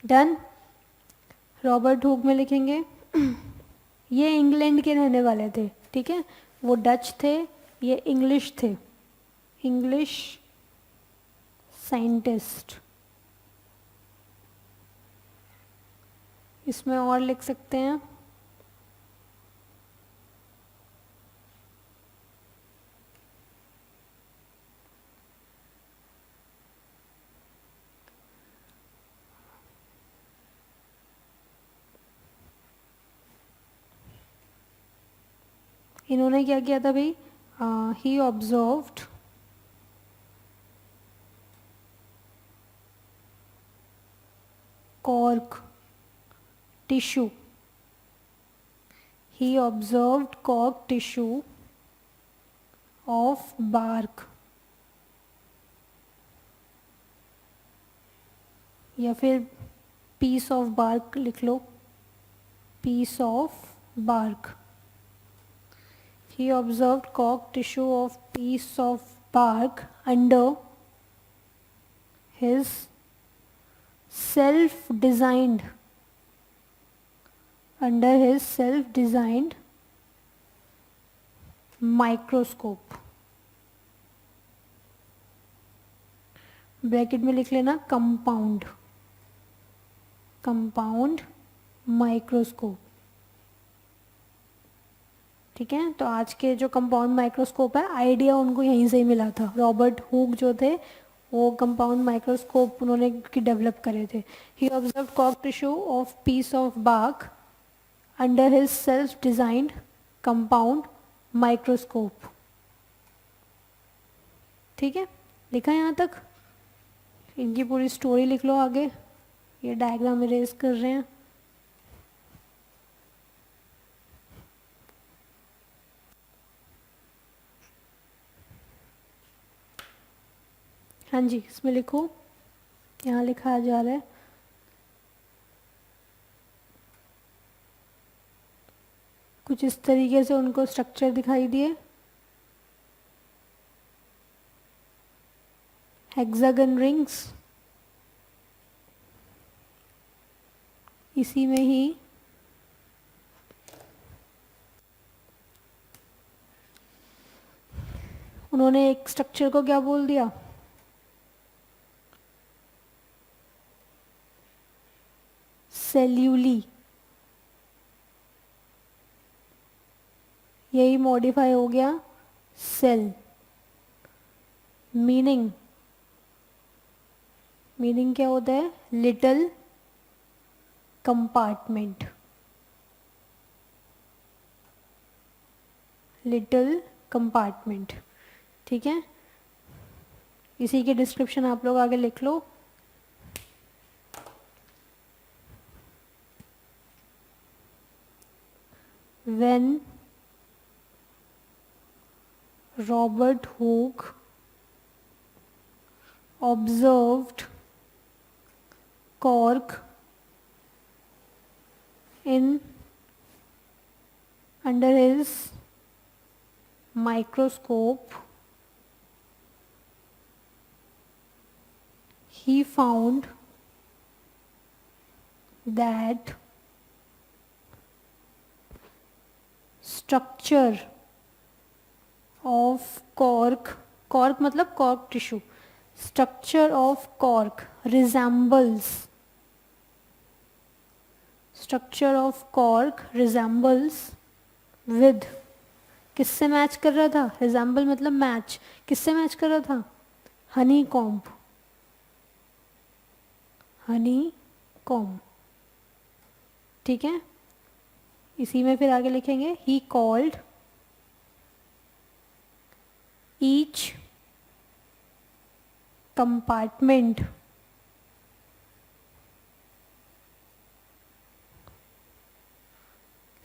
done. Robert Hooke में लिखेंगे ये इंग्लैंड के रहने वाले थे, ठीक है, वो डच थे, ये इंग्लिश थे, इंग्लिश साइंटिस्ट। इसमें और लिख सकते हैं इन्होंने क्या किया था भाई, he observed cork tissue, he observed cork tissue of bark, या फिर piece of bark लिख लो, piece of bark, he observed cork tissue of piece of bark under his self designed microscope. Bracket में लिख लेना कंपाउंड माइक्रोस्कोप, ठीक है। तो आज के जो कंपाउंड माइक्रोस्कोप है, आइडिया उनको यहीं से ही मिला था। रॉबर्ट हुक जो थे वो कंपाउंड माइक्रोस्कोप उन्होंने डेवलप करे थे। He observed cork tissue of piece of bark under his self designed compound microscope, ठीक है। लिखा यहाँ तक, इनकी पूरी स्टोरी लिख लो आगे। ये डायग्राम इरेज कर रहे हैं। हाँ जी, इसमें लिखो, यहाँ लिखा जा रहा है कुछ इस तरीके से उनको स्ट्रक्चर दिखाई दिए, हेक्सागन रिंग्स, इसी में ही उन्होंने एक स्ट्रक्चर को क्या बोल दिया, सेल्यूली। यही मॉडिफाई हो गया सेल। मीनिंग क्या होता है, लिटिल कंपार्टमेंट, ठीक है। इसी की डिस्क्रिप्शन आप लोग आगे लिख लो। When Robert Hooke observed cork under his microscope, he found that structure of cork मतलब cork tissue, structure of cork resembles with, किससे मैच कर रहा था, resemble मतलब मैच, किससे मैच कर रहा था, हनी कॉम्ब, ठीक है। इसी में फिर आगे लिखेंगे, he called each compartment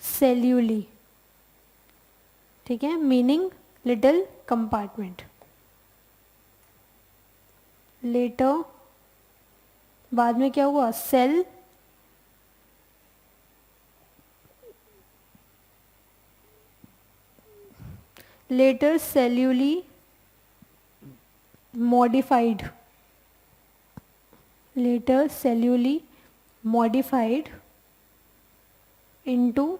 celluli, ठीक है। Meaning little compartment. लेटर बाद में क्या हुआ, cell later celluli modified modified into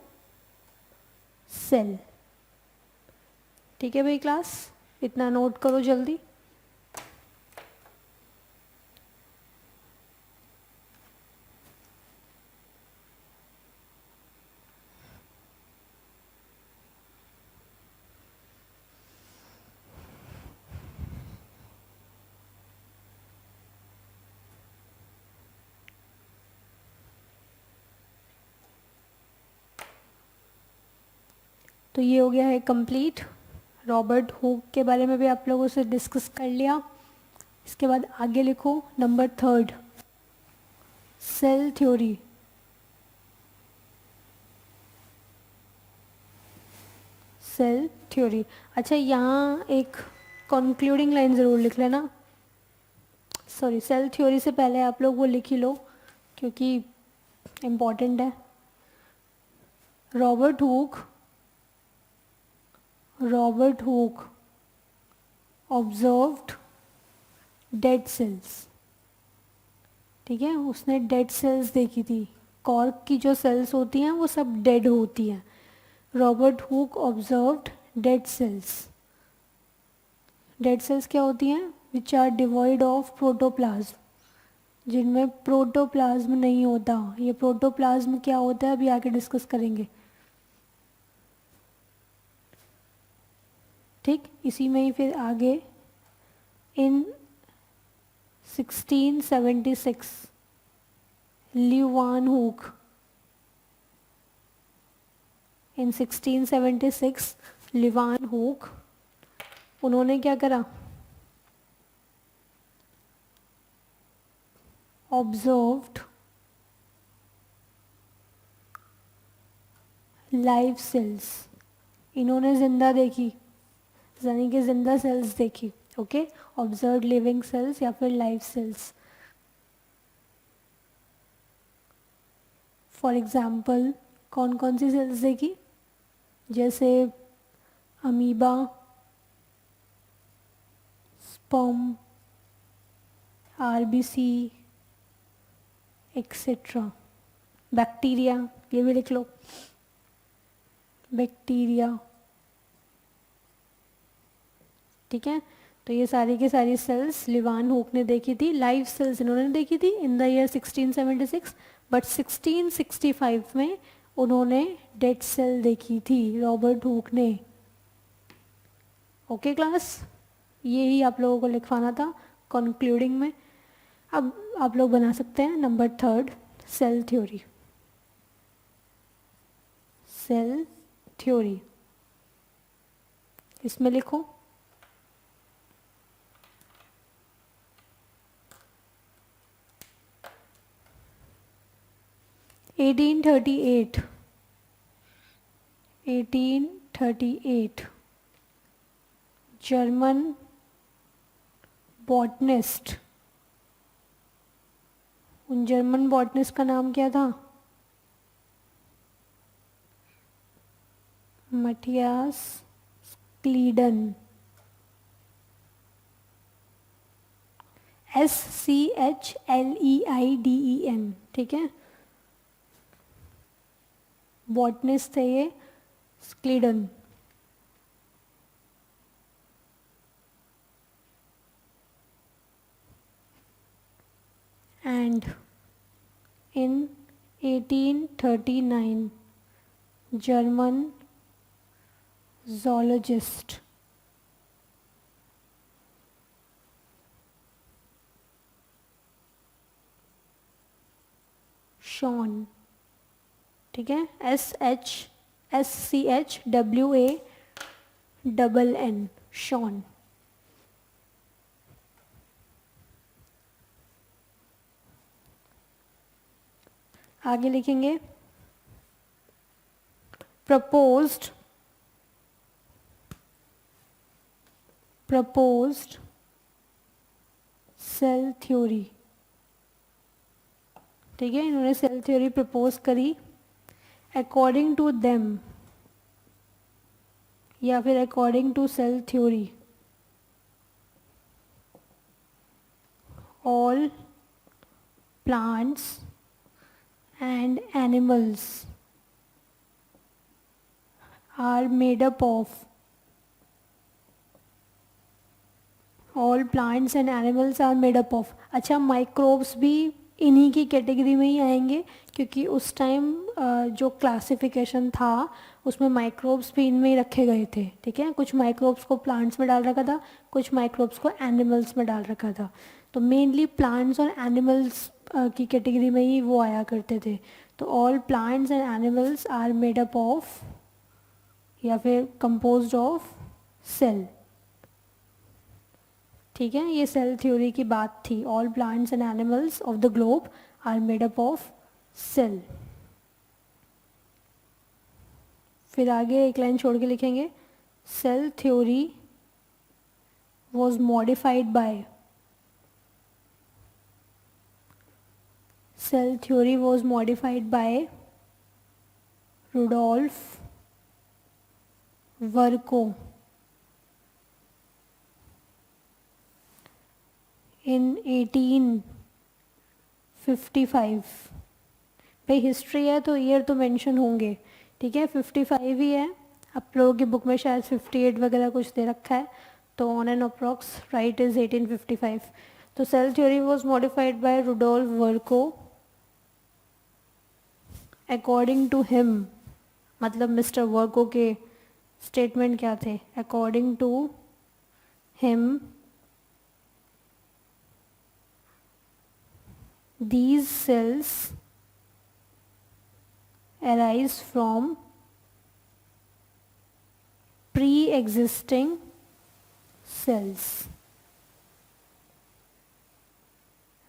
cell. ठीक है भाई क्लास, इतना नोट करो जल्दी। तो ये हो गया है कंप्लीट। रॉबर्ट हुक के बारे में भी आप लोगों से डिस्कस कर लिया। इसके बाद आगे लिखो number 3, cell theory. Cell theory. अच्छा, यहाँ एक कंक्लूडिंग लाइन ज़रूर लिख लेना। सॉरी, सेल थ्योरी से पहले आप लोग वो लिख ही लो क्योंकि इम्पॉर्टेंट है। Robert Hooke observed dead sales. ठीक है, उसने डेड सेल्स देखी थी। कॉर्क की जो सेल्स होती हैं वो सब डेड होती हैं। Robert Hooke observed dead cells. Dead cells क्या होती हैं? Which are devoid of protoplasm, जिनमें प्रोटोप्लाज्म नहीं होता। ये प्रोटोप्लाज्म क्या होता है अभी आके डिस्कस करेंगे। ठीक, इसी में ही फिर आगे इन 1676 ल्यूवान हुक, इन 1676 ल्यूवान हुक, उन्होंने क्या करा? Observed live cells. इन्होंने जिंदा देखी, यानी कि जिंदा सेल्स देखी। ओके, ऑब्जर्व लिविंग सेल्स या फिर लाइव सेल्स। फॉर एग्जाम्पल कौन कौन सी सेल्स देखी? जैसे amoeba, sperm, RBC etcetera. Bacteria, ये भी लिख लो, बैक्टीरिया। ठीक है, तो ये सारी की सारी सेल्स ल्यूवान हुक ने देखी थी। लाइव सेल्स इन्होंने देखी थी इन द ईयर 1676, बट 1665 में उन्होंने डेड सेल देखी थी रॉबर्ट हुक ने। ओके क्लास, ये ही आप लोगों को लिखवाना था कंक्लूडिंग में। अब आप लोग बना सकते हैं number 3, cell theory. Cell theory इसमें लिखो 1838 जर्मन बॉटनिस्ट। उन जर्मन बॉटनिस्ट का नाम क्या था? Matthias Schleiden. SCHLEIDEN। ठीक है, बॉटनिस्ट है ये Schleiden. And in 1839 German zoologist Schwann. ठीक है, SHSCHWANN शॉन। आगे लिखेंगे proposed सेल थ्योरी। ठीक है, इन्होंने सेल थ्योरी प्रपोज करी। अकॉर्डिंग टू देम या फिर according to cell theory, all plants and animals are made up of. All plants and animals are made up of. अच्छा, माइक्रोब्स भी इन्हीं की कैटेगरी में ही आएंगे, क्योंकि उस टाइम जो क्लासिफिकेशन था उसमें माइक्रोब्स भी इनमें ही रखे गए थे. ठीक है, कुछ माइक्रोब्स को प्लांट्स में डाल रखा था, कुछ माइक्रोब्स को एनिमल्स में डाल रखा था. तो मेनली प्लांट्स और एनिमल्स की कैटेगरी में ही वो आया करते थे. तो all plants and animals are made up of या फिर कंपोज्ड ऑफ सेल. ठीक है, ये सेल थ्योरी की बात थी. All plants and animals of the globe are made up of cell. फिर आगे एक लाइन छोड़ के लिखेंगे, cell theory was modified by. Cell theory was modified by Rudolf Virchow in 1855. भाई हिस्ट्री है तो ईयर तो मेंशन होंगे. ठीक है, 55 ही है. आप लोगों की बुक में शायद 58 वगैरह कुछ दे रखा है, तो on an approx right is 1855. तो cell theory was modified by Rudolf Virchow. According to him, मतलब मिस्टर वर्को के स्टेटमेंट क्या थे? According to him these cells arise from pre-existing cells.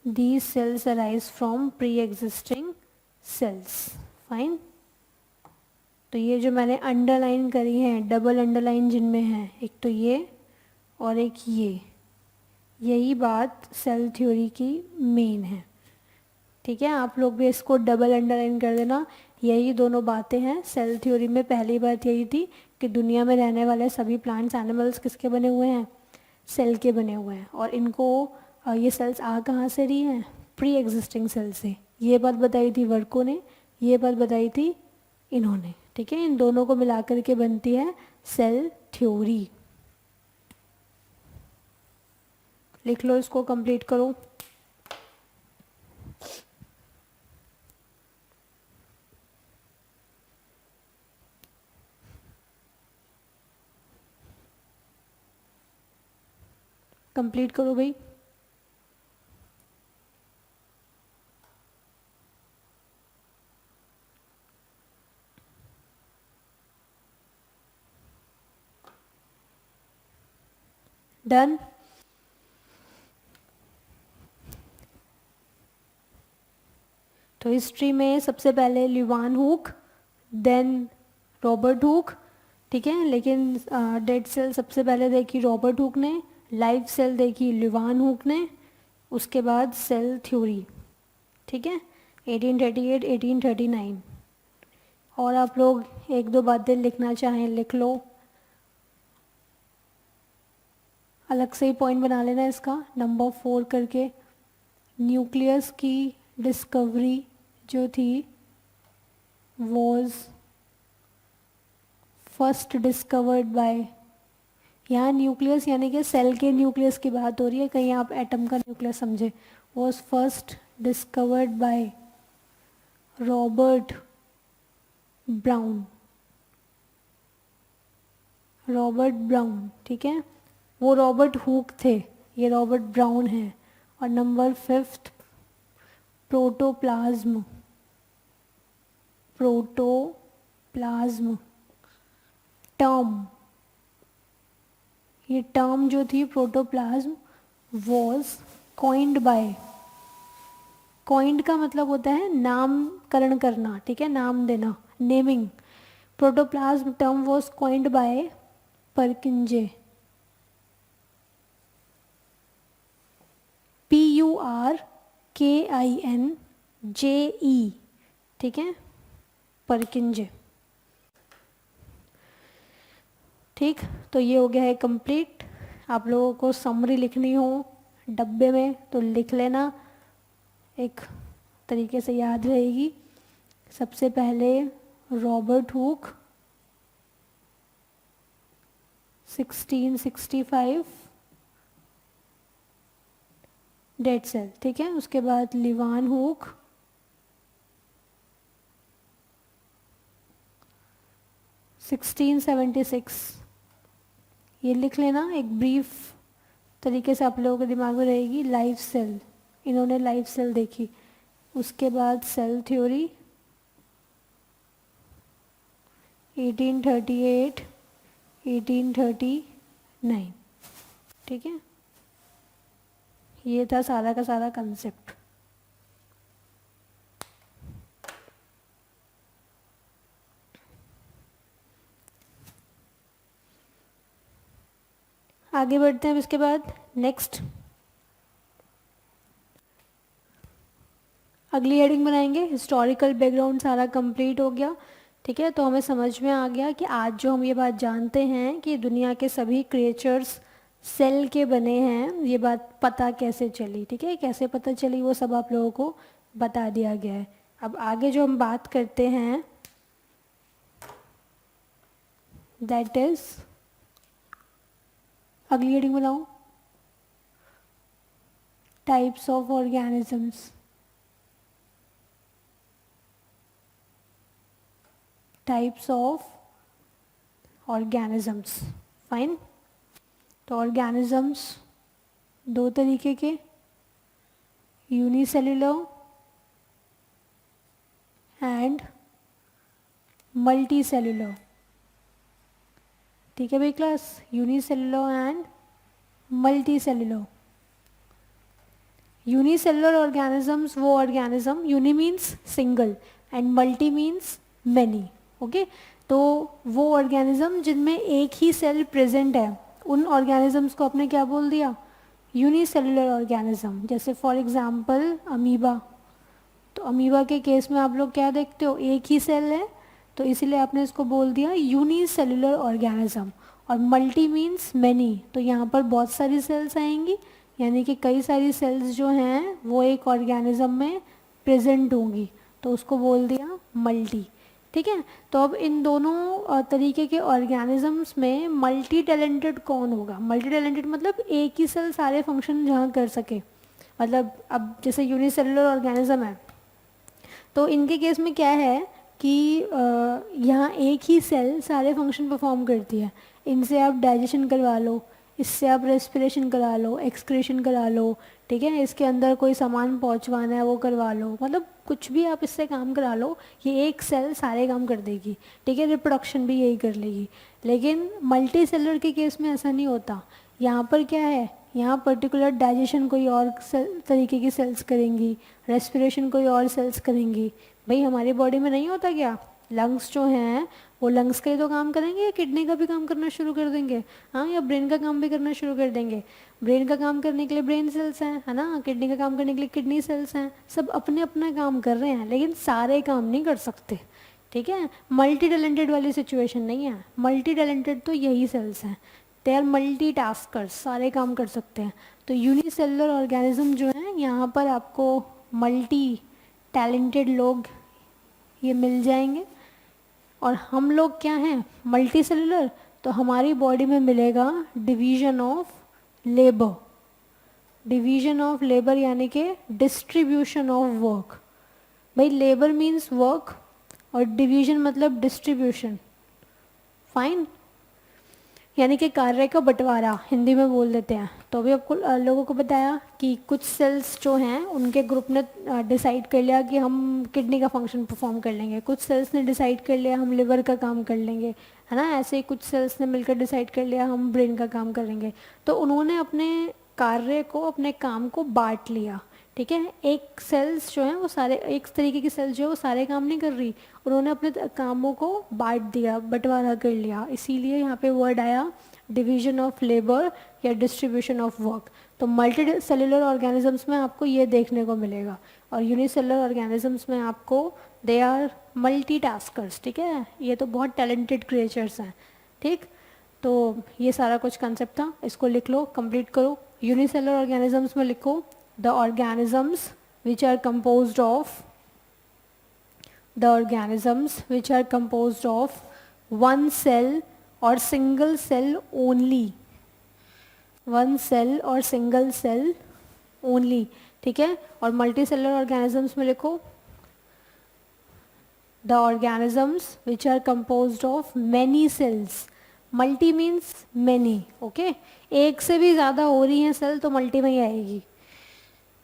These cells arise from pre-existing cells. Fine. तो ये जो मैंने underline करी है, डबल अंडरलाइन जिनमें है, एक तो ये और एक ये, यही बात सेल थ्योरी की मेन है. ठीक है, आप लोग भी इसको डबल अंडरलाइन कर देना. यही दोनों बातें हैं सेल थ्योरी में. पहली बात यही थी कि दुनिया में रहने वाले सभी प्लांट्स एनिमल्स किसके बने हुए हैं? सेल के बने हुए हैं. और इनको ये सेल्स आ कहाँ से रही हैं? प्री एग्जिस्टिंग सेल से. ये बात बताई थी वर्को ने, ये बात बताई थी इन्होंने. ठीक है, इन दोनों को मिला करके बनती है सेल थ्योरी. लिख लो, इसको कंप्लीट करो. कंप्लीट करो भाई. डन. तो हिस्ट्री में सबसे पहले ल्यूवान हुक, देन रॉबर्ट हुक. ठीक है, लेकिन डेड सेल सबसे पहले देखी रॉबर्ट हुक ने, लाइव सेल देखी ल्यूवान हुक ने, उसके बाद सेल थ्योरी. ठीक है, 1838 1839. और आप लोग एक दो बातें लिखना चाहें लिख लो, अलग से ही पॉइंट बना लेना इसका नंबर 4 करके. न्यूक्लियस की डिस्कवरी जो थी वॉज फर्स्ट डिस्कवर्ड बाय. यहाँ न्यूक्लियस यानी कि सेल के न्यूक्लियस की बात हो रही है, कहीं आप एटम का न्यूक्लियस समझे. Was first discovered by Robert brown. Robert brown. ठीक है, वो रॉबर्ट हुक थे, ये रॉबर्ट ब्राउन है. और नंबर 5 प्रोटोप्लाज्म. प्रोटोप्लाज्म टर्म, ये टर्म जो थी protoplasm was coined by. Coined का मतलब होता है नामकरण करना. ठीक है, नाम देना, naming. Protoplasm term was coined by परकिंजे. PURKINJE. ठीक है, परकिंजे. ठीक, तो ये हो गया है कंप्लीट. आप लोगों को समरी लिखनी हो डब्बे में तो लिख लेना, एक तरीके से याद रहेगी. सबसे पहले रॉबर्ट हुक 1665 डेड सेल, ठीक है। उसके बाद लिवान हुक 1676, ये लिख लेना, एक ब्रीफ तरीके से आप लोगों के दिमाग में रहेगी। लाइफ सेल, इन्होंने लाइफ सेल देखी। उसके बाद सेल थ्योरी 1838 1839, ठीक है। ये था सारा का सारा कंसेप्ट। आगे बढ़ते हैं। इसके बाद नेक्स्ट अगली हेडिंग बनाएंगे, हिस्टोरिकल बैकग्राउंड सारा कंप्लीट हो गया, ठीक है। तो हमें समझ में आ गया कि आज जो हम ये बात जानते हैं कि दुनिया के सभी क्रिएचर्स सेल के बने हैं, ये बात पता कैसे चली, ठीक है। कैसे पता चली वो सब आप लोगों को बता दिया गया है। अब आगे जो हम बात करते हैं दैट इज, अगली हेडिंग बनाओ, types of organisms. Types of organisms, fine. तो ऑर्गेनिजम्स दो तरीके के, यूनिसेल्युलर एंड मल्टीसेल्युलर, ठीक है भाई class. Unicellular and multicellular. Unicellular organisms वो organism, uni means single and multi means many, okay. तो वो ऑर्गेनिज्म जिनमें एक ही सेल प्रेजेंट है, उन ऑर्गेनिजम्स को आपने क्या बोल दिया, यूनिसेल्युलर ऑर्गेनिज्म। जैसे फॉर एग्जांपल अमीबा, तो अमीबा के केस में आप लोग क्या देखते हो, एक ही सेल है, तो इसीलिए आपने इसको बोल दिया यूनिसेल्युलर ऑर्गेनिज्म। और मल्टी मीन्स मैनी, तो यहाँ पर बहुत सारी सेल्स आएंगी, यानी कि कई सारी सेल्स जो हैं वो एक ऑर्गेनिज्म में प्रेजेंट होंगी, तो उसको बोल दिया मल्टी, ठीक है। तो अब इन दोनों तरीके के ऑर्गेनिजम्स में मल्टी टैलेंटेड कौन होगा। मल्टी टैलेंटेड मतलब एक ही सेल सारे फंक्शन जहाँ कर सके। मतलब अब जैसे यूनिसेल्युलर ऑर्गेनिज्म है, तो इनके केस में क्या है कि यहाँ एक ही सेल सारे फंक्शन परफॉर्म करती है। इनसे आप डाइजेशन करवा लो, इससे आप रेस्पिरेशन करा लो, एक्सक्रीशन करा लो, ठीक है। इसके अंदर कोई सामान पहुँचवाना है वो करवा लो, मतलब कुछ भी आप इससे काम करा लो, ये एक सेल सारे काम कर देगी, ठीक है। रिप्रोडक्शन भी यही कर लेगी। लेकिन मल्टी सेलुलर के केस में ऐसा नहीं होता। यहाँ पर क्या है, यहाँ पर्टिकुलर डाइजेशन कोई और तरीके की सेल्स करेंगी, रेस्पिरेशन कोई और सेल्स करेंगी। भाई हमारी बॉडी में नहीं होता क्या, लंग्स जो हैं वो लंग्स का ही तो काम करेंगे, या किडनी का भी काम करना शुरू कर देंगे, हाँ, या ब्रेन का काम भी करना शुरू कर देंगे। ब्रेन का काम करने के लिए ब्रेन सेल्स हैं, है ना, किडनी का काम करने के लिए किडनी सेल्स हैं। सब अपने अपना काम कर रहे हैं, लेकिन सारे काम नहीं कर सकते, ठीक है। मल्टी टैलेंटेड वाली सिचुएशन नहीं है। मल्टी टैलेंटेड तो यही सेल्स हैं, दे आर मल्टी टास्कर्स, सारे काम कर सकते हैं। तो यूनिसेलुलर ऑर्गेनिज्म जो है, यहाँ पर आपको मल्टी टैलेंटेड लोग ये मिल जाएंगे। और हम लोग क्या हैं, मल्टी सेलुलर, तो हमारी बॉडी में मिलेगा division of labour. Division of labour यानी कि डिस्ट्रीब्यूशन ऑफ वर्क। भाई लेबर मीन्स वर्क और डिवीजन मतलब डिस्ट्रीब्यूशन, फाइन। यानी कि कार्य का बंटवारा हिंदी में बोल देते हैं। तो अभी आपको लोगों को बताया कि कुछ सेल्स जो हैं उनके ग्रुप ने डिसाइड कर लिया कि हम किडनी का फंक्शन परफॉर्म कर लेंगे, कुछ सेल्स ने डिसाइड कर लिया हम लिवर का काम कर लेंगे, है ना। ऐसे ही कुछ सेल्स ने मिलकर डिसाइड कर लिया हम ब्रेन का काम करेंगे। तो उन्होंने अपने कार्य को, अपने काम को बांट लिया, ठीक है। एक सेल्स जो है वो सारे, एक तरीके की सेल्स जो है वो सारे काम नहीं कर रही, उन्होंने अपने कामों को बांट दिया, बंटवारा कर लिया। इसीलिए यहाँ पे वर्ड आया डिवीजन ऑफ लेबर या डिस्ट्रीब्यूशन ऑफ वर्क। तो मल्टी सेलुलर ऑर्गेनिजम्स में आपको ये देखने को मिलेगा, और यूनिसेलुलर ऑर्गेनिजम्स में आपको दे आर मल्टी टास्कर्स, ठीक है। ये तो बहुत टैलेंटेड क्रिएचर्स हैं, ठीक। तो ये सारा कुछ कंसेप्ट था, इसको लिख लो, कंप्लीट करो। यूनिसेलुलर ऑर्गेनिजम्स में लिखो the organisms which are composed of the organisms which are composed of one cell और single cell only, one cell और सिंगल सेल ओनली, ठीक है। और मल्टी सेलर ऑर्गेनिजम्स में लिखो the organisms which are composed of many cells, multi means many, okay, एक से भी ज़्यादा हो रही हैं सेल तो मल्टी में ही आएगी।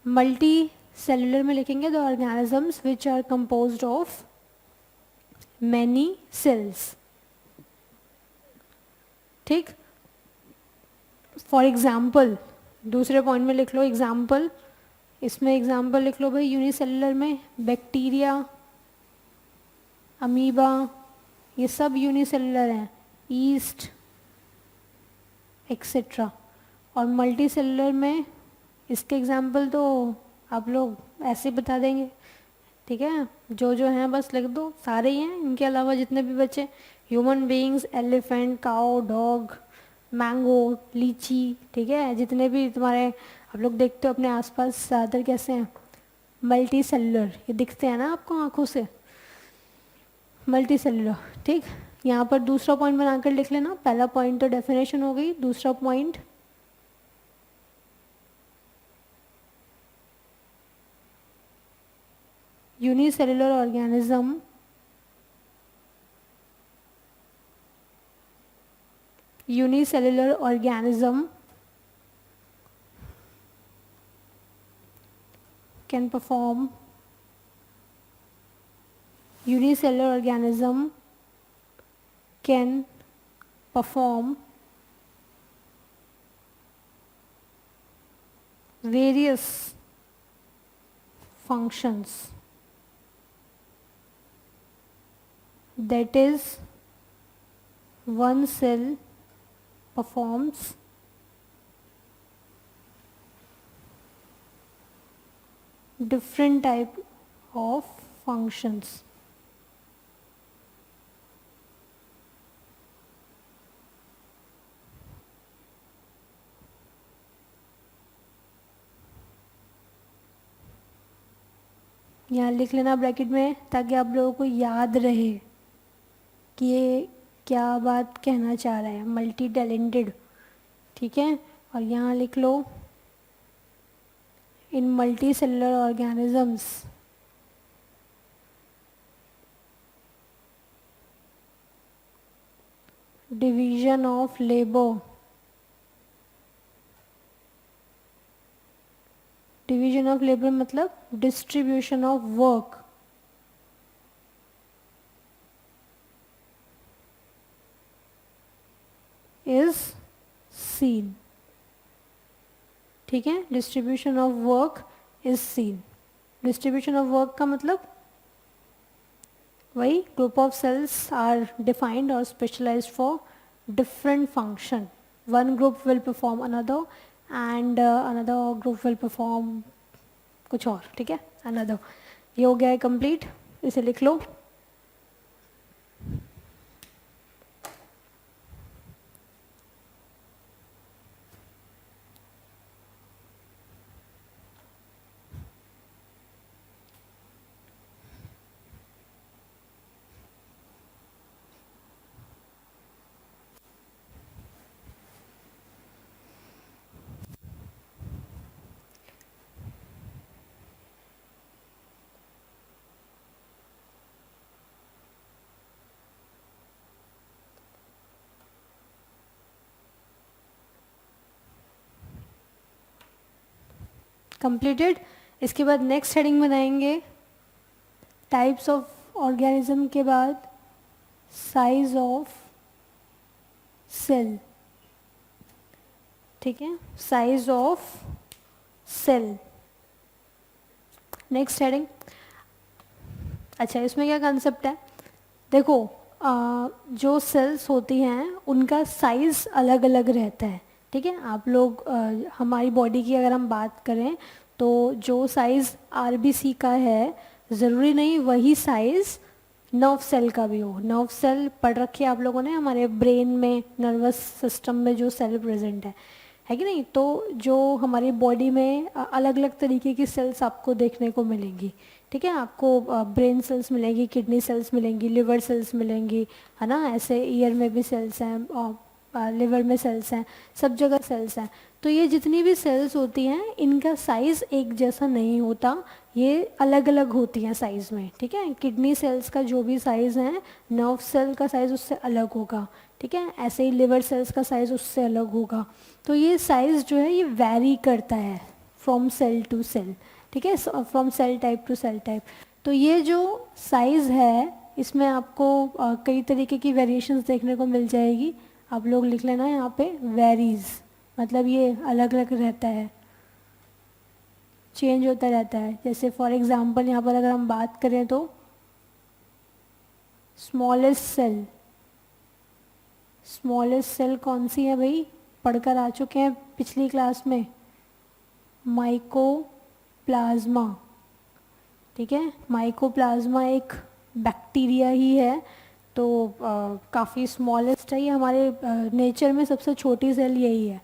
मल्टी सेलुलर में लिखेंगे the organisms which are composed of many cells, ठीक। फॉर एग्जाम्पल दूसरे पॉइंट में लिख लो एग्जाम्पल, इसमें एग्जाम्पल लिख लो भाई, यूनिसेलुलर में बैक्टीरिया, अमीबा, ये सब यूनिसेलुलर हैं, ईस्ट एक्सेट्रा। और मल्टी सेलुलर में इसके एग्जाम्पल तो आप लोग ऐसे ही बता देंगे, ठीक है, जो जो हैं बस लिख दो, सारे ही हैं, इनके अलावा जितने भी बचे, ह्यूमन बीइंग्स, एलिफेंट, काओ, डॉग, मैंगो, लीची, ठीक है, जितने भी तुम्हारे आप लोग देखते हो अपने आसपास ज़्यादातर कैसे हैं, मल्टी सेलुलर, ये दिखते हैं ना आपको आंखों से, मल्टी सेलुलर, ठीक। यहाँ पर दूसरा पॉइंट बनाकर लिख लेना, पहला पॉइंट तो डेफिनेशन हो गई, दूसरा point unicellular organism unicellular organism can perform unicellular organism can perform various functions, that is one cell performs different type of functions. यहाँ लिख लेना ब्रैकेट में ताकि आप लोगों को याद रहे कि ये क्या बात कहना चाह रहा है, मल्टी टैलेंटेड, ठीक है। और यहाँ लिख लो in multicellular organisms division of labour, division of labour मतलब distribution of work, is seen, ठीक है। Distribution of work is seen, distribution of work का मतलब वही group of cells are defined और specialised for different function, one group will perform another and another group will perform कुछ और, ठीक है, अनदर। ये हो गया है कंप्लीट, इसे लिख लो। कंप्लीटेड। इसके बाद नेक्स्ट हेडिंग बनाएंगे टाइप्स ऑफ ऑर्गेनिज्म के बाद साइज ऑफ सेल, ठीक है, size of cell, next heading. अच्छा, इसमें क्या कंसेप्ट है, देखो जो सेल्स होती हैं उनका साइज़ अलग अलग रहता है, ठीक है। आप लोग हमारी बॉडी की अगर हम बात करें तो जो साइज़ आरबीसी का है ज़रूरी नहीं वही साइज़ नर्व सेल का भी हो। नर्व सेल पढ़ रखे आप लोगों ने, हमारे ब्रेन में नर्वस सिस्टम में जो सेल प्रेजेंट है कि नहीं। तो जो हमारी बॉडी में अलग अलग तरीके की सेल्स आपको देखने को मिलेंगी, ठीक है, आपको ब्रेन सेल्स मिलेंगी, किडनी सेल्स मिलेंगी, लिवर सेल्स मिलेंगी, है ना, ऐसे ईयर में भी सेल्स हैं और लिवर में सेल्स हैं, सब जगह सेल्स हैं। तो ये जितनी भी सेल्स होती हैं इनका साइज़ एक जैसा नहीं होता, ये अलग अलग होती हैं साइज़ में। ठीक है, किडनी सेल्स का जो भी साइज़ है, नर्व सेल का साइज़ उससे अलग होगा। ठीक है, ऐसे ही लिवर सेल्स का साइज़ उससे अलग होगा। तो ये साइज़ जो है ये वैरी करता है फ्रॉम सेल टू सेल। ठीक है, from cell type to cell type. तो ये जो साइज़ है इसमें आपको कई तरीके की वेरिएशंस देखने को मिल जाएगी। आप लोग लिख लेना यहाँ पे वेरीज, मतलब ये अलग अलग रहता है, चेंज होता रहता है। जैसे फॉर एग्जांपल यहाँ पर अगर हम बात करें तो स्मॉलेस्ट सेल, स्मॉलेस्ट सेल कौन सी है भाई, पढ़कर आ चुके हैं पिछली क्लास में, माइकोप्लाज्मा। ठीक है, माइकोप्लाज्मा एक बैक्टीरिया ही है, तो काफ़ी स्मॉलेस्ट है ये, हमारे नेचर में सबसे छोटी सेल यही है,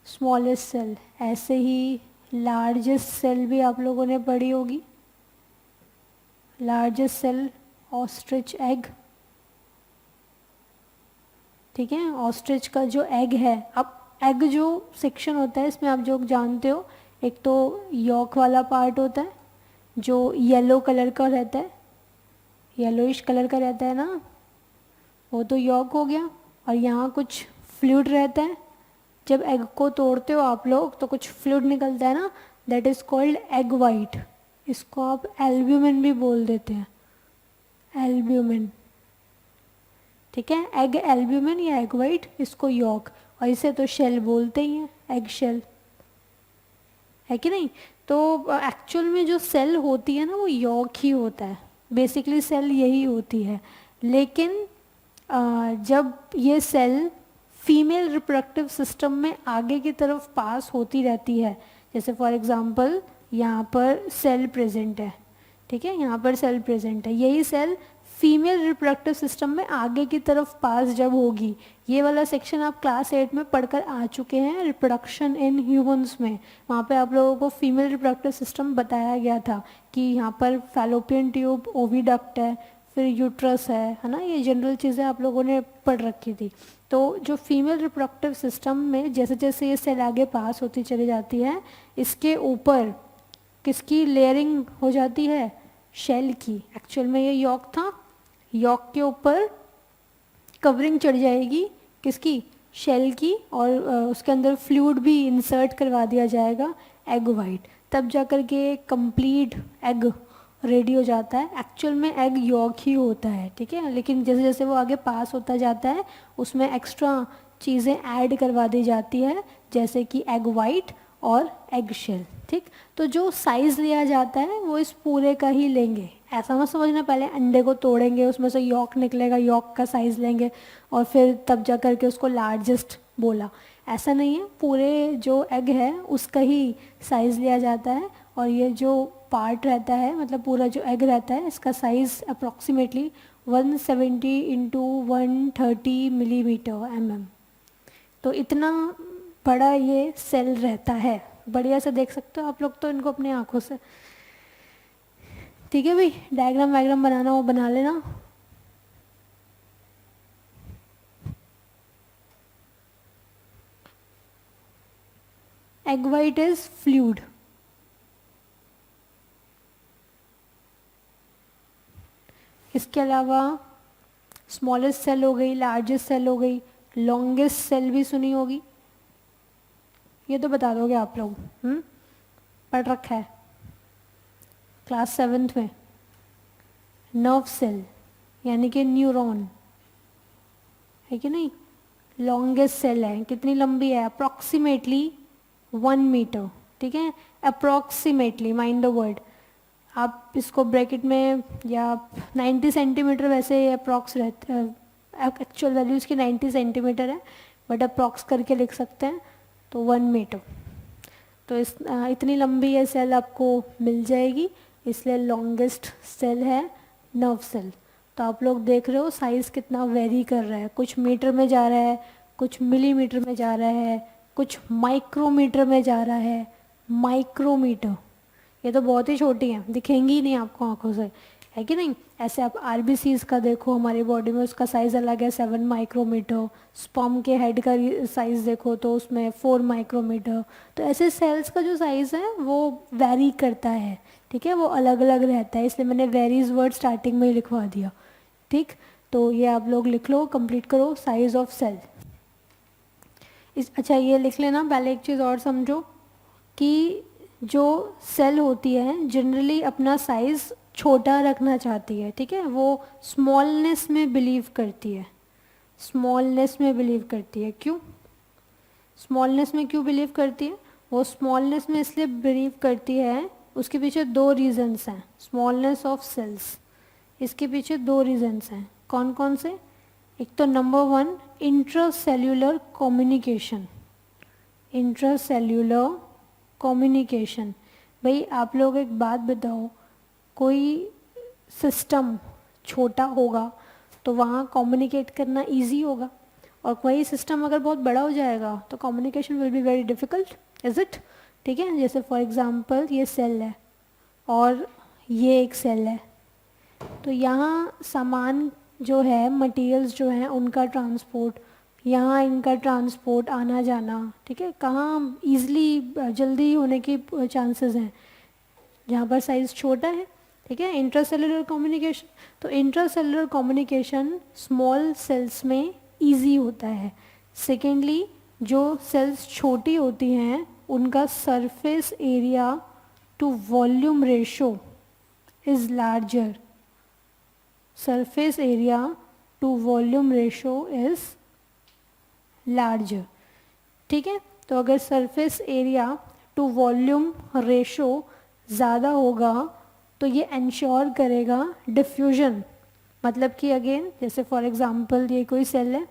स्मॉलेस्ट सेल। ऐसे ही लार्जेस्ट सेल भी आप लोगों ने पढ़ी होगी, लार्जेस्ट सेल ऑस्ट्रिच एग। ठीक है, ऑस्ट्रिच का जो एग है, अब एग जो सेक्शन होता है इसमें आप जो जानते हो, एक तो यॉक वाला पार्ट होता है जो येलो कलर का रहता है, येलोइश कलर का रहता है ना, वो तो यॉक हो गया। और यहाँ कुछ फ्लूइड रहता है, जब एग को तोड़ते हो आप लोग तो कुछ फ्लूइड निकलता है ना, that is called egg white. इसको आप एल्ब्यूमिन भी बोल देते हैं, एल्ब्यूमिन। ठीक है, एग एल्ब्यूमिन या एग वाइट, इसको यॉक, और इसे तो शेल बोलते ही हैं, एग शेल, है कि नहीं। तो एक्चुअल में जो सेल होती है ना वो यॉक ही होता है, बेसिकली सेल यही होती है। लेकिन जब ये सेल फीमेल रिप्रोडक्टिव सिस्टम में आगे की तरफ पास होती रहती है, जैसे फॉर एग्जांपल यहाँ पर सेल प्रेजेंट है, ठीक है, यहाँ पर सेल प्रेजेंट है, यही सेल फीमेल रिप्रोडक्टिव सिस्टम में आगे की तरफ पास जब होगी, ये वाला सेक्शन आप क्लास 8 में पढ़कर आ चुके हैं रिप्रोडक्शन इन ह्यूमंस में, वहाँ पे आप लोगों को फीमेल रिप्रोडक्टिव सिस्टम बताया गया था कि यहाँ पर फैलोपियन ट्यूब, ओविडक्ट है, फिर यूट्रस है ना, ये जनरल चीज़ें आप लोगों ने पढ़ रखी थी। तो जो फीमेल रिप्रोडक्टिव सिस्टम में जैसे जैसे ये सेल आगे पास होती चली जाती है, इसके ऊपर किसकी लेयरिंग हो जाती है, शेल की। एक्चुअल में ये यॉक था, यॉक के ऊपर कवरिंग चढ़ जाएगी किसकी, शेल की, और उसके अंदर फ्लूइड भी इंसर्ट करवा दिया जाएगा, एग वाइट, तब जाकर के कंप्लीट एग रेडी हो जाता है। एक्चुअल में एग यॉक ही होता है, ठीक है, लेकिन जैसे जैसे वो आगे पास होता जाता है उसमें एक्स्ट्रा चीज़ें ऐड करवा दी जाती है, जैसे कि एग वाइट और एग शेल। ठीक, तो जो साइज़ लिया जाता है वो इस पूरे का ही लेंगे, ऐसा मत समझना पहले अंडे को तोड़ेंगे उसमें से यॉक निकलेगा, यॉक का साइज़ लेंगे और फिर तब जा करके उसको लार्जेस्ट बोला, ऐसा नहीं है। पूरे जो एग है उसका ही साइज़ लिया जाता है, और ये जो पार्ट रहता है, मतलब पूरा जो एग रहता है, इसका size approximately 170 into 130 millimetre mm। तो इतना बड़ा ये सेल रहता है, बढ़िया से देख सकते हो आप लोग तो इनको अपनी आंखों से। ठीक है भाई, डायग्राम वायग्राम बनाना हो बना लेना। एग वाइट इज फ्लूइड, इसके अलावा स्मॉलेस्ट सेल हो गई, लार्जेस्ट सेल हो गई, लॉन्गेस्ट सेल भी सुनी होगी, ये तो बता दोगे आप लोग, पढ़ रखा है क्लास 7th में। नर्व सेल यानी कि न्यूरॉन, है कि नहीं, लॉन्गेस्ट सेल है, कितनी लंबी है, अप्रॉक्सीमेटली 1 मीटर। ठीक है, अप्रॉक्सीमेटली, माइंड द वर्ड, आप इसको ब्रैकेट में या 90 सेंटीमीटर, वैसे अप्रॉक्स रहते हैं, एक्चुअल वैल्यू इसकी 90 सेंटीमीटर है, बट अप्रॉक्स करके लिख सकते हैं, तो 1 मीटर। तो इस इतनी लंबी ये सेल आपको मिल जाएगी, इसलिए लॉन्गेस्ट सेल है नर्व सेल। तो आप लोग देख रहे हो साइज़ कितना वेरी कर रहा है, कुछ मीटर में जा रहा है, कुछ मिलीमीटर में जा रहा है, कुछ माइक्रोमीटर में जा रहा है, माइक्रोमीटर, ये तो बहुत ही छोटी हैं, दिखेंगी ही नहीं आपको आंखों से, है कि नहीं। ऐसे आप आरबीसीज का देखो हमारी बॉडी में, उसका साइज़ अलग है 7 माइक्रोमीटर। स्पर्म के हेड का साइज़ देखो तो उसमें 4 माइक्रोमीटर। तो ऐसे सेल्स का जो साइज़ है वो वेरी करता है, ठीक है, वो अलग अलग रहता है, इसलिए मैंने वेरीज वर्ड स्टार्टिंग में ही लिखवा दिया। ठीक, तो ये आप लोग लिख लो, कंप्लीट करो, साइज ऑफ सेल। अच्छा ये लिख लेना, पहले एक चीज़ और समझो कि जो सेल होती है जनरली अपना साइज़ छोटा रखना चाहती है, ठीक है, वो स्मॉलनेस में बिलीव करती है, स्मॉलनेस में बिलीव करती है। क्यों स्मॉलनेस में क्यों बिलीव करती है? वो स्मॉलनेस में इसलिए बिलीव करती है, उसके पीछे दो रीजंस हैं, स्मॉलनेस ऑफ सेल्स, इसके पीछे दो रीजंस हैं। कौन कौन से? एक तो number 1, intracellular communication, intracellular communication. भाई आप लोग एक बात बताओ, कोई सिस्टम छोटा होगा तो वहाँ कम्युनिकेट करना इजी होगा, और वही सिस्टम अगर बहुत बड़ा हो जाएगा तो communication will be very difficult, is it? ठीक है, जैसे फॉर एग्जांपल ये सेल है और ये एक सेल है, तो यहाँ सामान जो है, मटेरियल्स जो हैं उनका ट्रांसपोर्ट, यहाँ इनका ट्रांसपोर्ट आना जाना, ठीक है, कहाँ ईज़िली जल्दी होने की चांसेस हैं, जहाँ पर साइज़ छोटा है, ठीक है। इंट्रासेलुलर कम्युनिकेशन, तो इंट्रासेलुलर कम्युनिकेशन स्मॉल सेल्स में इजी होता है। सेकेंडली, जो सेल्स छोटी होती हैं उनका surface area to volume ratio is larger, surface area to volume ratio is larger, ठीक है। तो अगर surface area to volume ratio ज़्यादा होगा तो ये इंश्योर करेगा डिफ्यूजन, मतलब कि अगेन जैसे फॉर एग्जांपल ये कोई सेल है,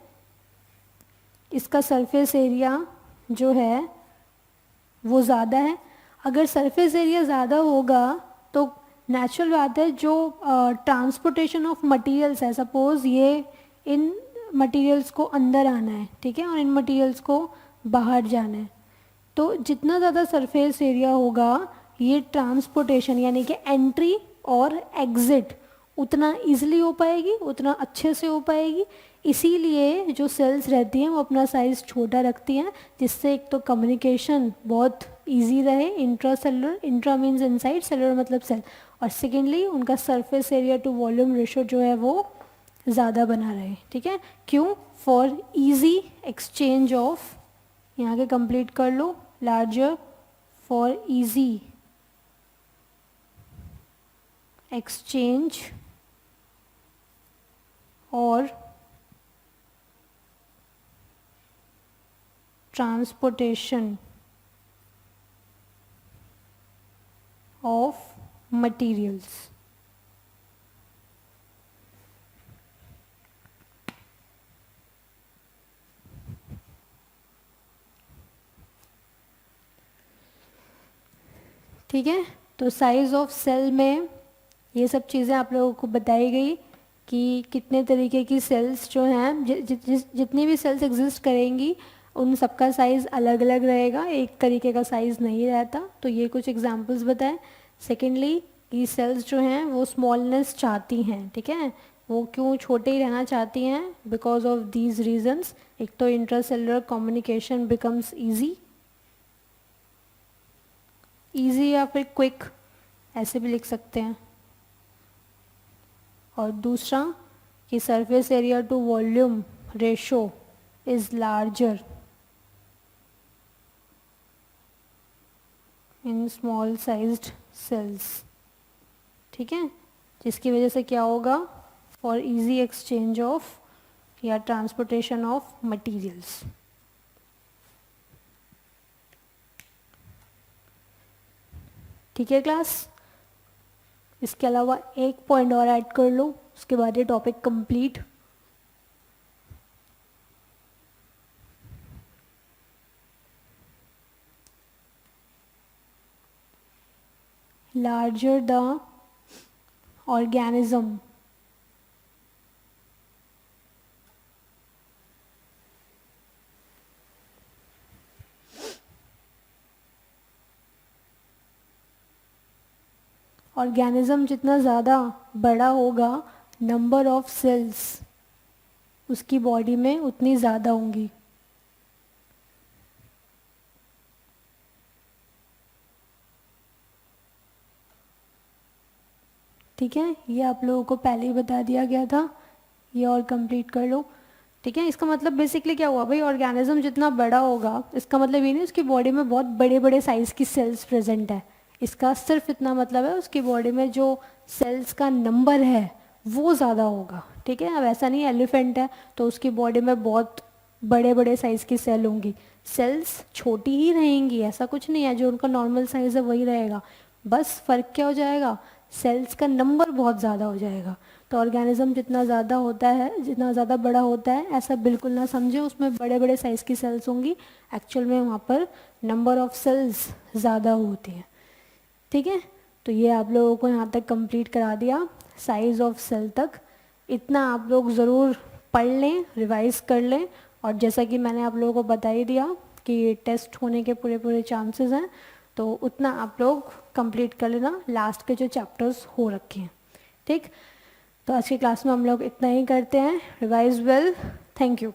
इसका सरफेस एरिया जो है वो ज़्यादा है, अगर सरफेस एरिया ज़्यादा होगा तो नेचुरल बात है जो ट्रांसपोर्टेशन ऑफ मटेरियल्स है, सपोज ये इन मटेरियल्स को अंदर आना है, ठीक है, और इन मटेरियल्स को बाहर जाना है, तो जितना ज़्यादा सरफेस एरिया होगा ये ट्रांसपोर्टेशन यानी कि एंट्री और एग्जिट उतना इजीली हो पाएगी, उतना अच्छे से हो पाएगी। इसीलिए जो सेल्स रहती हैं वो अपना साइज़ छोटा रखती हैं, जिससे एक तो कम्युनिकेशन बहुत इजी रहे, intra cellular, intra means inside, cellular मतलब सेल, और सेकेंडली उनका surface area to volume ratio जो है वो ज़्यादा बना रहे, ठीक है। क्यों? फॉर इजी एक्सचेंज ऑफ, यहाँ के कंप्लीट कर लो, लार्जर फॉर इजी एक्सचेंज और ट्रांसपोर्टेशन ऑफ मटेरियल्स। ठीक है, तो साइज ऑफ सेल में ये सब चीज़ें आप लोगों को बताई गई कि कितने तरीके की सेल्स जो हैं, जितनी भी सेल्स एग्जिस्ट करेंगी उन सबका साइज़ अलग अलग रहेगा, एक तरीके का साइज़ नहीं रहता। तो ये कुछ एग्जांपल्स बताएं। सेकेंडली कि सेल्स जो हैं वो स्मॉलनेस चाहती हैं, ठीक है, वो क्यों छोटे ही रहना चाहती हैं? Because of these reasons. एक तो intracellular communication becomes easy, easy या फिर क्विक ऐसे भी लिख सकते हैं, और दूसरा कि surface area to volume ratio is larger in small sized cells, ठीक है, जिसकी वजह से क्या होगा? फॉर इजी एक्सचेंज ऑफ या ट्रांसपोर्टेशन ऑफ मटेरियल्स। ठीक है क्लास, इसके अलावा एक पॉइंट और ऐड कर लो, उसके बाद ये topic complete. larger the organism, organism जितना ज़्यादा बड़ा होगा, नंबर ऑफ सेल्स उसकी बॉडी में उतनी ज़्यादा होंगी। ठीक है, ये आप लोगों को पहले ही बता दिया गया था, ये और कंप्लीट कर लो। ठीक है, इसका मतलब बेसिकली क्या हुआ भाई, ऑर्गेनिज्म जितना बड़ा होगा इसका मतलब ये नहीं उसकी बॉडी में बहुत बड़े बड़े साइज़ की सेल्स प्रेजेंट है, इसका सिर्फ इतना मतलब है उसकी बॉडी में जो सेल्स का नंबर है वो ज़्यादा होगा। ठीक है, अब ऐसा नहीं एलिफेंट है तो उसकी बॉडी में बहुत बड़े बड़े साइज़ की सेल होंगी, सेल्स छोटी ही रहेंगी, ऐसा कुछ नहीं है, जो उनका नॉर्मल साइज़ है वही रहेगा, बस फ़र्क क्या हो जाएगा, सेल्स का नंबर बहुत ज़्यादा हो जाएगा। तो ऑर्गेनिज्म जितना ज़्यादा होता है, जितना ज़्यादा बड़ा होता है, ऐसा बिल्कुल ना समझे उसमें बड़े बड़े साइज़ की सेल्स होंगी, एक्चुअल में वहाँ पर नंबर ऑफ सेल्स ज़्यादा होती हैं। ठीक है, तो ये आप लोगों को यहाँ तक कंप्लीट करा दिया, साइज़ ऑफ सेल तक। इतना आप लोग ज़रूर पढ़ लें, रिवाइज कर लें, और जैसा कि मैंने आप लोगों को बता ही दिया कि ये टेस्ट होने के पूरे पूरे चांसेस हैं, तो उतना आप लोग कंप्लीट कर लेना, लास्ट के जो चैप्टर्स हो रखे हैं। ठीक, तो आज की क्लास में हम लोग इतना ही करते हैं। Revise well, thank you.